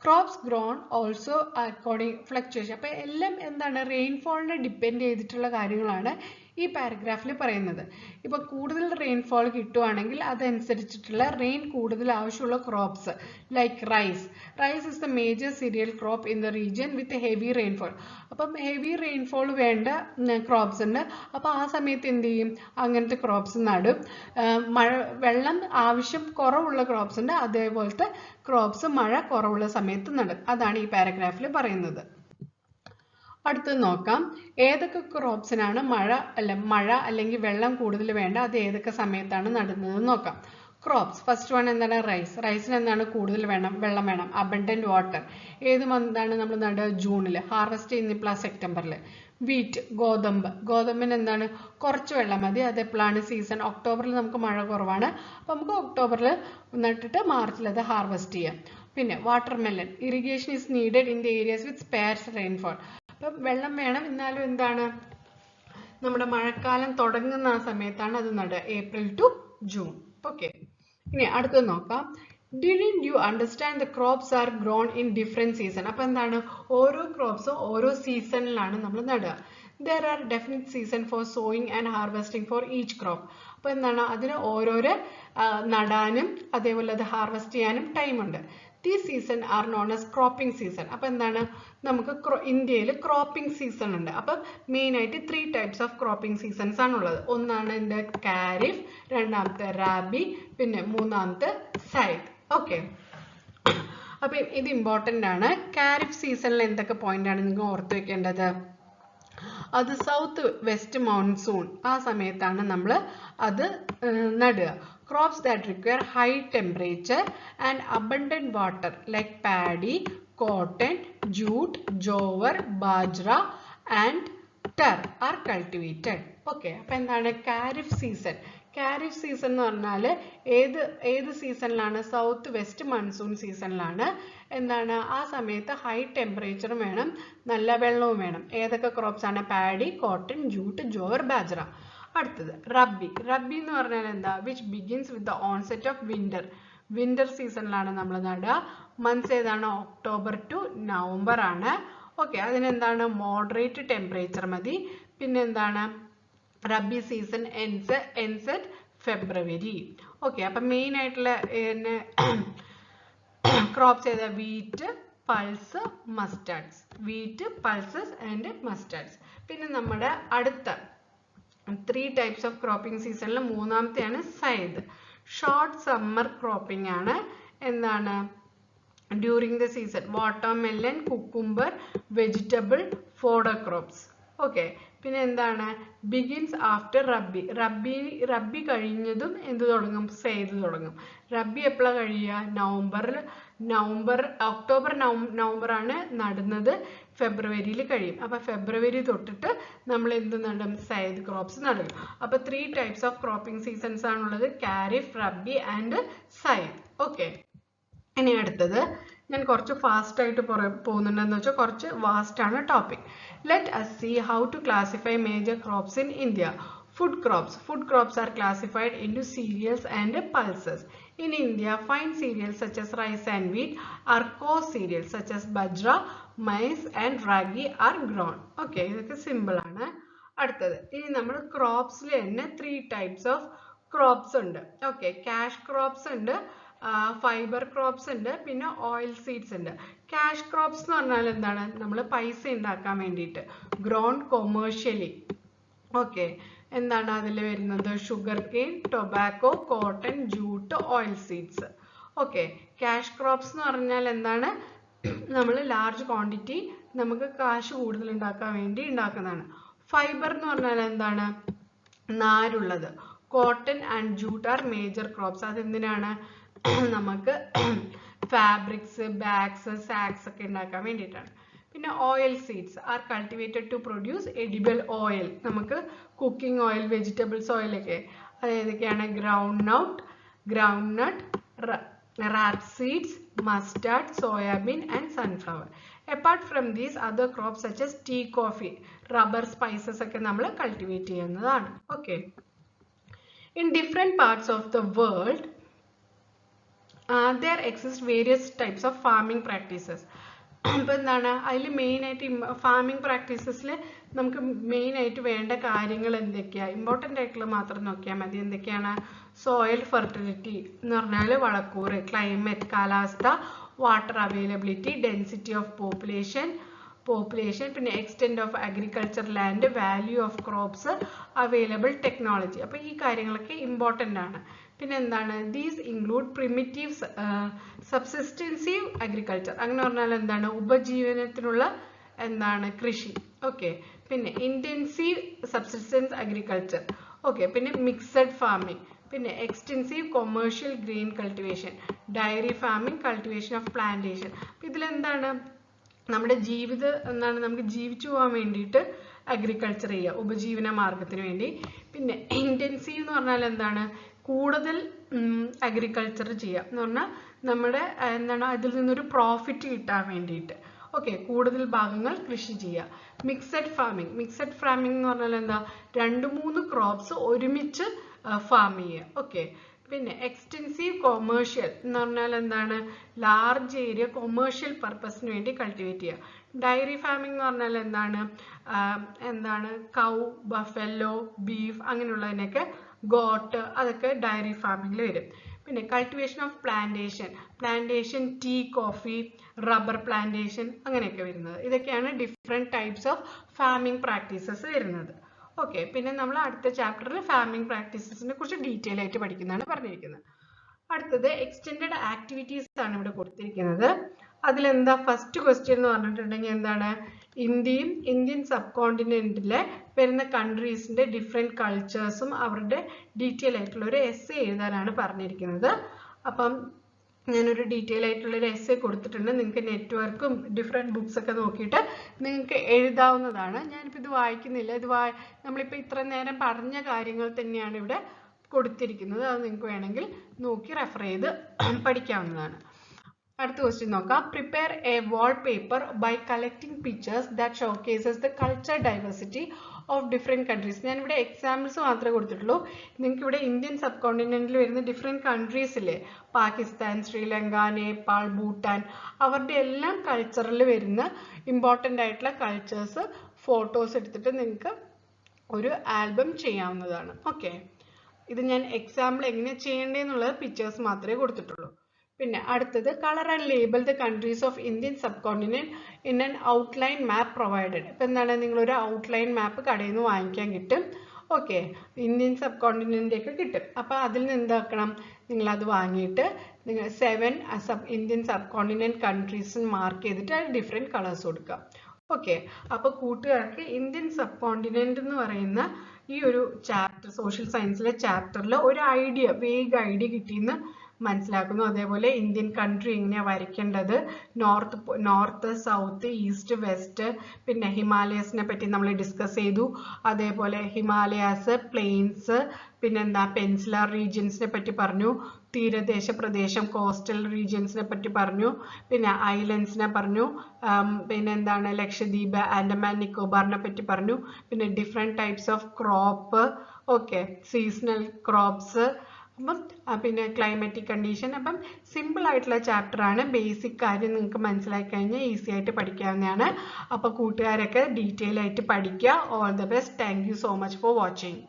Crops grown also according fluctuation. അപ്പോൾ എല്ലാം എന്താണ്? റെയിൻഫോളിനെ ഡിപ്പെൻഡ് ചെയ്തിട്ടുള്ള കാര്യങ്ങളാണ് ഈ പാരഗ്രാഫിൽ പറയുന്നത്. ഇപ്പോൾ കൂടുതൽ റെയിൻഫോൾ കിട്ടുവാണെങ്കിൽ അതനുസരിച്ചിട്ടുള്ള റെയിൻ കൂടുതൽ ആവശ്യമുള്ള crops like rice. Rice is the major cereal crop in the region with heavy rainfall. അപ്പം ഹെവി റെയിൻഫോൾ വേണ്ട ക്രോപ്സ് ഉണ്ട്. അപ്പോൾ ആ സമയത്ത് എന്ത് ചെയ്യും? അങ്ങനത്തെ ക്രോപ്സ് നടും. വെള്ളം ആവശ്യം കുറവുള്ള ക്രോപ്സ് ഉണ്ട്, അതേപോലത്തെ ക്രോപ്സ് മഴ കുറവുള്ള സമയത്ത് നടും. അതാണ് ഈ പാരഗ്രാഫിൽ പറയുന്നത്. അടുത്ത് നോക്കാം, ഏതൊക്കെ ക്രോപ്സിനാണ് മഴ അല്ലെങ്കിൽ വെള്ളം കൂടുതൽ വേണ്ട, അത് ഏതൊക്കെ സമയത്താണ് നടുന്നത് നോക്കാം. ക്രോപ്സ് ഫസ്റ്റ് വൺ എന്താണ്? റൈസ്. റൈസിന് എന്താണ്? കൂടുതൽ വെള്ളം വേണം, അബണ്ടന്റ് വാട്ടർ. ഏത് മന്താണ് നമ്മൾ നടുക? ജൂണിൽ. ഹാർവെസ്റ്റ് ചെയ്യുന്ന സെപ്റ്റംബറിൽ. വീറ്റ്, ഗോതമ്പിന് എന്താണ്? കുറച്ച് വെള്ളം മതി. അത് എപ്പോഴാണ് സീസൺ? ഒക്ടോബറിൽ നമുക്ക് മഴ കുറവാണ്, അപ്പോൾ നമുക്ക് ഒക്ടോബറിൽ നട്ടിട്ട് മാർച്ചിൽ അത് ഹാർവെസ്റ്റ് ചെയ്യാം. പിന്നെ watermelon, irrigation is needed in the areas with sparse rainfall. അപ്പം വെള്ളം വേണം, എന്നാലും എന്താണ്? നമ്മുടെ മഴക്കാലം തുടങ്ങുന്ന ആ സമയത്താണ് അത് നടുക, ഏപ്രിൽ ടു ജൂൺ. ഓക്കെ, ഇനി അടുത്തത് നോക്കാം. Didn't you understand the crops are grown in different season? അപ്പോൾ എന്താണ്? ഓരോ ക്രോപ്സും ഓരോ സീസണിലാണ് നമ്മൾ നടുക. There are definite season for sowing and harvesting for each crop. അപ്പോൾ എന്താണ്? അതിന് ഓരോരോ നടാനും അതേപോലെ അത് ഹാർവെസ്റ്റ് ചെയ്യാനും ടൈമുണ്ട്. These season are known as cropping season. അപ്പോൾ എന്താണ്? നമുക്ക് ഇന്ത്യയിൽ ക്രോപ്പിംഗ് സീസൺ ഉണ്ട്. അപ്പം മെയിൻ ആയിട്ട് 3 ടൈപ്സ് ഓഫ് ക്രോപ്പിംഗ് സീസൺസ് ആണുള്ളത്. ഒന്നാണ് എൻ്റെ കാരിഫ്, രണ്ടാമത്തെ റാബി, പിന്നെ മൂന്നാമത്തെ സൈദ്. ഓക്കെ, അപ്പം ഇത് ഇമ്പോർട്ടൻ്റ് ആണ്. കാരിഫ് സീസണിൽ എന്തൊക്കെ പോയിന്റ് ആണ് നിങ്ങൾ ഓർത്ത് വെക്കേണ്ടത്? അത് സൗത്ത് വെസ്റ്റ് മോൺസൂൺ ആ സമയത്താണ് നമ്മൾ അത് നടുക. Crops that require high temperature and abundant water like paddy, cotton, jute, jowar, bajra and tar are cultivated. Okay, അപ്പോൾ എന്താണ് കാരിഫ് സീസൺ? കാരിഫ് സീസൺ എന്ന് പറഞ്ഞാൽ ഏത് സീസണിലാണ്? സൗത്ത് വെസ്റ്റ് മൺസൂൺ സീസണിലാണ്. എന്താണ്? ആ സമയത്ത് ഹൈ ടെമ്പറേച്ചറും വേണം, നല്ല വെള്ളവും വേണം. ഏതൊക്കെ ക്രോപ്സ് ആണ്? Paddy, cotton, jute, jowar, bajra. അടുത്തത് റബ്ബി. റബ്ബി എന്ന് പറഞ്ഞാൽ എന്താ? Which begins with the onset of winter. Winter സീസണിലാണ് നമ്മൾ നടുക. മന്ത്സ് ഏതാണ്? ഒക്ടോബർ ടു നവംബർ ആണ്. ഓക്കെ, അതിനെന്താണ്? മോഡറേറ്റ് ടെമ്പറേച്ചർ മതി. പിന്നെ എന്താണ്? Rabi season ends at February. Okay, അപ്പം മെയിൻ ആയിട്ടുള്ള ക്രോപ്സ് ഏതാ? Wheat, pulse, mustards. Wheat, pulses and mustards. പിന്നെ നമ്മുടെ അടുത്ത 3 ടൈപ്സ് ഓഫ് ക്രോപ്പിംഗ് സീസണിൽ മൂന്നാമത്തെയാണ് സൈദ്. ഷോർട്ട് സമ്മർ ക്രോപ്പിംഗ് ആണ്. എന്താണ്? During the season. Watermelon, cucumber, vegetable, fodder crops. Okay, പിന്നെ എന്താണ്? ബിഗിൻസ് ആഫ്റ്റർ റബ്ബി. റബ്ബി കഴിഞ്ഞതും എന്ത് തുടങ്ങും? സൈദ് തുടങ്ങും. റബ്ബി എപ്പോഴാണ് കഴിയുക? ഒക്ടോബർ നവംബർ ആണ് നടുന്നത്, ഫെബ്രുവരിയിൽ കഴിയും. അപ്പോൾ ഫെബ്രുവരി തൊട്ടിട്ട് നമ്മൾ എന്ത് നടും? സൈദ് ക്രോപ്സ് നടും. അപ്പോൾ 3 ടൈപ്സ് ഓഫ് ക്രോപ്പിംഗ് സീസൺസ് ആണുള്ളത്, കാരിഫ്, റബ്ബി ആൻഡ് സൈദ്. ഓക്കെ, ഇനി അടുത്തത് ഞാൻ കുറച്ച് ഫാസ്റ്റ് ആയിട്ട് പോകുന്നുണ്ടെന്ന് വെച്ചാൽ കുറച്ച് വാസ്റ്റ് ആണ് topic. Let us see how to classify major crops in India. Food crops. Food crops are classified into cereals and pulses. In India, fine cereals such as rice and wheat are coarse cereals such as bajra, maize and ragi are grown. Okay, ഇതൊക്കെ simple ആണ്. അടുത്തത് ഇനി നമ്മൾ ക്രോപ്സിൽ തന്നെ 3 types of crops ഉണ്ട്. Okay, cash crops ഉണ്ട്, fibre crops ഉണ്ട്, പിന്നെ ഓയിൽ സീഡ്സ് ഉണ്ട്. ക്യാഷ് ക്രോപ്സ് എന്ന് പറഞ്ഞാൽ എന്താണ്? നമ്മൾ പൈസ ഉണ്ടാക്കാൻ വേണ്ടിയിട്ട് ഗ്രോൺ കൊമേഴ്ഷ്യലി. ഓക്കെ, എന്താണ് അതിൽ വരുന്നത്? Sugarcane, tobacco, cotton, jute, oilseeds. Okay, cash crops എന്ന് പറഞ്ഞാൽ എന്താണ്? നമ്മൾ ലാർജ് ക്വാണ്ടിറ്റി നമുക്ക് കാശ് കൂടുതൽ ഉണ്ടാക്കാൻ വേണ്ടി ഉണ്ടാക്കുന്നതാണ്. ഫൈബർ എന്ന് പറഞ്ഞാൽ എന്താണ്? നാരുള്ളത്. Cotton and jute are major crops. അതെന്തിനാണ്? നമുക്ക് ഫാബ്രിക്സ്, ബാഗ്സ്, സാക്സ് ഒക്കെ ഉണ്ടാക്കാൻ വേണ്ടിയിട്ടാണ്. പിന്നെ oil seeds are cultivated to produce edible oil. നമുക്ക് കുക്കിംഗ് ഓയിൽ, വെജിറ്റബിൾസ് ഓയിലൊക്കെ അതേതൊക്കെയാണ്? Groundnut, rapeseeds, mustard, soybean and sunflower. Apart from these, other crops such as tea, coffee, rubber, spices ഒക്കെ നമ്മൾ cultivate ചെയ്യുന്നതാണ്. Okay. In different parts of the world, there exist various types of farming practices. അപ്പോൾ എന്താണ് അതിൽ മെയിനായിട്ട് farming പ്രാക്ടീസസിൽ നമുക്ക് മെയിനായിട്ട് വേണ്ട കാര്യങ്ങൾ എന്തൊക്കെയാണ്? ഇമ്പോർട്ടൻ്റ് ആയിട്ടുള്ള മാത്രം നോക്കിയാൽ മതി. എന്തൊക്കെയാണ്? സോയിൽ ഫെർട്ടിലിറ്റി എന്ന് പറഞ്ഞാൽ വളക്കൂറ്, ക്ലൈമറ്റ് കാലാവസ്ഥ, water availability, density of population, പിന്നെ extent of agriculture land, value of crops, available technology. അപ്പോൾ ഈ കാര്യങ്ങളൊക്കെ ഇമ്പോർട്ടൻ്റ് ആണ്. പിന്നെ എന്താണ്? These include primitive subsistence agriculture. അങ്ങനെ പറഞ്ഞാൽ എന്താണ്? ഉപജീവനത്തിനുള്ള എന്താണ്? കൃഷി. ഓക്കെ. പിന്നെ ഇൻറ്റൻസീവ് സബ്സിസ്റ്റൻസ് അഗ്രികൾച്ചർ. ഓക്കെ. പിന്നെ മിക്സഡ് ഫാമിംഗ്, പിന്നെ extensive commercial grain cultivation, dairy farming, cultivation of plantation. ഇതിലെന്താണ്? നമ്മുടെ എന്താണ്? നമുക്ക് ജീവിച്ചു പോകാൻ വേണ്ടിയിട്ട് അഗ്രികൾച്ചർ ചെയ്യുക, ഉപജീവന മാർഗത്തിന് വേണ്ടി. പിന്നെ ഇൻറ്റൻസീവ് എന്ന് പറഞ്ഞാൽ എന്താണ്? കൂടുതൽ അഗ്രികൾച്ചർ ചെയ്യുക എന്ന് പറഞ്ഞാൽ നമ്മുടെ എന്താണ് അതിൽ നിന്നൊരു പ്രോഫിറ്റ് കിട്ടാൻ വേണ്ടിയിട്ട്. ഓക്കെ. കൂടുതൽ ഭാഗങ്ങൾ കൃഷി ചെയ്യുക. മിക്സഡ് ഫാമിംഗ് എന്ന് പറഞ്ഞാൽ എന്താ? 2-3 ക്രോപ്സ് ഒരുമിച്ച് ഫാം ചെയ്യുക. ഓക്കെ. പിന്നെ എക്സ്റ്റെൻസീവ് കൊമേഴ്ഷ്യൽ എന്ന് പറഞ്ഞാൽ എന്താണ്? ലാർജ് ഏരിയ കൊമേഴ്ഷ്യൽ പർപ്പസിന് വേണ്ടി കൾട്ടിവേറ്റ് ചെയ്യുക. ഡയറി ഫാമിംഗ് എന്ന് പറഞ്ഞാൽ എന്താണ്? കൗ, ബഫല്ലോ, ബീഫ് അങ്ങനെയുള്ളതിനൊക്കെ, ഗോട്ട്, അതൊക്കെ ഡയറി ഫാമിംഗിൽ വരും. പിന്നെ cultivation of plantation, tea, coffee, rubber plantation അങ്ങനെയൊക്കെ വരുന്നത്. ഇതൊക്കെയാണ് different types of farming practices വരുന്നത്. ഓക്കെ. പിന്നെ നമ്മൾ അടുത്ത ചാപ്റ്ററിൽ ഫാമിംഗ് പ്രാക്ടീസസിനെ കുറിച്ച് ഡീറ്റെയിൽ ആയിട്ട് പഠിക്കുന്നതാണ് പറഞ്ഞിരിക്കുന്നത്. അടുത്തത് എക്സ്റ്റെൻഡഡ് ആക്ടിവിറ്റീസ് ആണ് ഇവിടെ കൊടുത്തിരിക്കുന്നത്. അതിലെന്താ? ഫസ്റ്റ് ക്വസ്റ്റ്യൻ എന്ന് പറഞ്ഞിട്ടുണ്ടെങ്കിൽ എന്താണ്? ഇന്ത്യൻ സബ് കോണ്ടിനെന്റിലെ വരുന്ന കൺട്രീസിന്റെ ഡിഫറെൻറ്റ് കൾച്ചേഴ്സും അവരുടെ ഡീറ്റെയിൽ ആയിട്ടുള്ള ഒരു എസ്സേ എഴുതാനാണ് പറഞ്ഞിരിക്കുന്നത്. അപ്പം ഞാനൊരു ഡീറ്റെയിൽ ആയിട്ടുള്ളൊരു എസ്സേ കൊടുത്തിട്ടുണ്ട്. നിങ്ങൾക്ക് നെറ്റ്വർക്കും ഡിഫറെൻറ്റ് ബുക്സ് ഒക്കെ നോക്കിയിട്ട് നിങ്ങൾക്ക് എഴുതാവുന്നതാണ്. ഞാനിപ്പോൾ ഇത് വായിക്കുന്നില്ല. നമ്മളിപ്പോൾ ഇത്ര നേരം പറഞ്ഞ കാര്യങ്ങൾ തന്നെയാണ് ഇവിടെ കൊടുത്തിരിക്കുന്നത്. അത് നിങ്ങൾക്ക് വേണമെങ്കിൽ നോക്കി റെഫർ ചെയ്ത് പഠിക്കാവുന്നതാണ്. അടുത്ത ക്വസ്റ്റ്യൻ നോക്കാം. Prepare a wallpaper by collecting pictures that showcases the culture diversity of different countries. ഞാനിവിടെ എക്സാമ്പിൾസ് മാത്രമേ കൊടുത്തിട്ടുള്ളൂ. നിങ്ങൾക്ക് ഇവിടെ ഇന്ത്യൻ സബ് കോണ്ടിനെന്റിൽ വരുന്ന ഡിഫറെൻറ്റ് കൺട്രീസ് ഇല്ലേ? പാകിസ്ഥാൻ, ശ്രീലങ്ക, നേപ്പാൾ, ഭൂട്ടാൻ, അവരുടെ എല്ലാം കൾച്ചറിൽ വരുന്ന ഇമ്പോർട്ടൻ്റ് ആയിട്ടുള്ള കൾച്ചേഴ്സ് ഫോട്ടോസ് എടുത്തിട്ട് നിങ്ങൾക്ക് ഒരു ആൽബം ചെയ്യാവുന്നതാണ്. ഓക്കെ. ഇത് ഞാൻ എക്സാമ്പിൾ എങ്ങനെ ചെയ്യേണ്ടതെന്നുള്ളത് പിക്ചേഴ്സ് മാത്രമേ കൊടുത്തിട്ടുള്ളൂ. പിന്നെ അടുത്തത് colour and label the countries of Indian sub continent in an outline map provided. ഇപ്പം എന്താണ്? നിങ്ങളൊരു ഔട്ട്ലൈൻ മാപ്പ് കടയിൽ നിന്ന് വാങ്ങിക്കാൻ കിട്ടും. ഓക്കെ. ഇന്ത്യൻ സബ് കോണ്ടിനെൻ്റ് ഒക്കെ കിട്ടും. അപ്പോൾ അതിൽ നിന്ന് എന്താക്കണം? നിങ്ങളത് വാങ്ങിയിട്ട് നിങ്ങൾ 7 Indian sub continent countries mark ചെയ്തിട്ട് അത് ഡിഫറെൻറ്റ് കളേഴ്സ് കൊടുക്കുക. ഓക്കെ. അപ്പോൾ കൂട്ടുകാർക്ക് ഇന്ത്യൻ സബ് കോണ്ടിനെന്റ് എന്ന് പറയുന്ന ഈ ഒരു ചാപ്റ്റർ, സോഷ്യൽ സയൻസിലെ ചാപ്റ്ററിൽ ഒരു വേഗ് ഐഡിയ കിട്ടിയെന്ന് മനസ്സിലാക്കുന്നു. അതേപോലെ ഇന്ത്യൻ കൺട്രി എങ്ങനെയാണ് വരയ്ക്കേണ്ടത്, നോർത്ത്, സൗത്ത്, ഈസ്റ്റ്, വെസ്റ്റ്, പിന്നെ ഹിമാലയസിനെ പറ്റി നമ്മൾ ഡിസ്കസ് ചെയ്തു. അതേപോലെ ഹിമാലയാസ്, പ്ലെയിൻസ്, പിന്നെന്താ പെൻസിലാർ റീജിയൻസിനെ പറ്റി പറഞ്ഞു. തീരദേശ പ്രദേശം, കോസ്റ്റൽ റീജിയൻസിനെ പറ്റി പറഞ്ഞു. പിന്നെ ഐലൻഡ്സിനെ പറഞ്ഞു. പിന്നെ എന്താണ്? ലക്ഷദ്വീപ്, ആൻഡമാൻ നിക്കോബാറിനെ പറ്റി പറഞ്ഞു. പിന്നെ different types of crop, okay, seasonal crops, അപ്പം പിന്നെ ക്ലൈമാറ്റിക് കണ്ടീഷൻ. അപ്പം സിമ്പിൾ ആയിട്ടുള്ള ചാപ്റ്റർ ആണ്. ബേസിക് കാര്യം നിങ്ങൾക്ക് മനസ്സിലാക്കി കഴിഞ്ഞാൽ ഈസി ആയിട്ട് പഠിക്കാവുന്നതാണ്. അപ്പോൾ കൂട്ടുകാരൊക്കെ ഡീറ്റെയിൽ ആയിട്ട് പഠിക്കുക. All the best. Thank you so much for watching.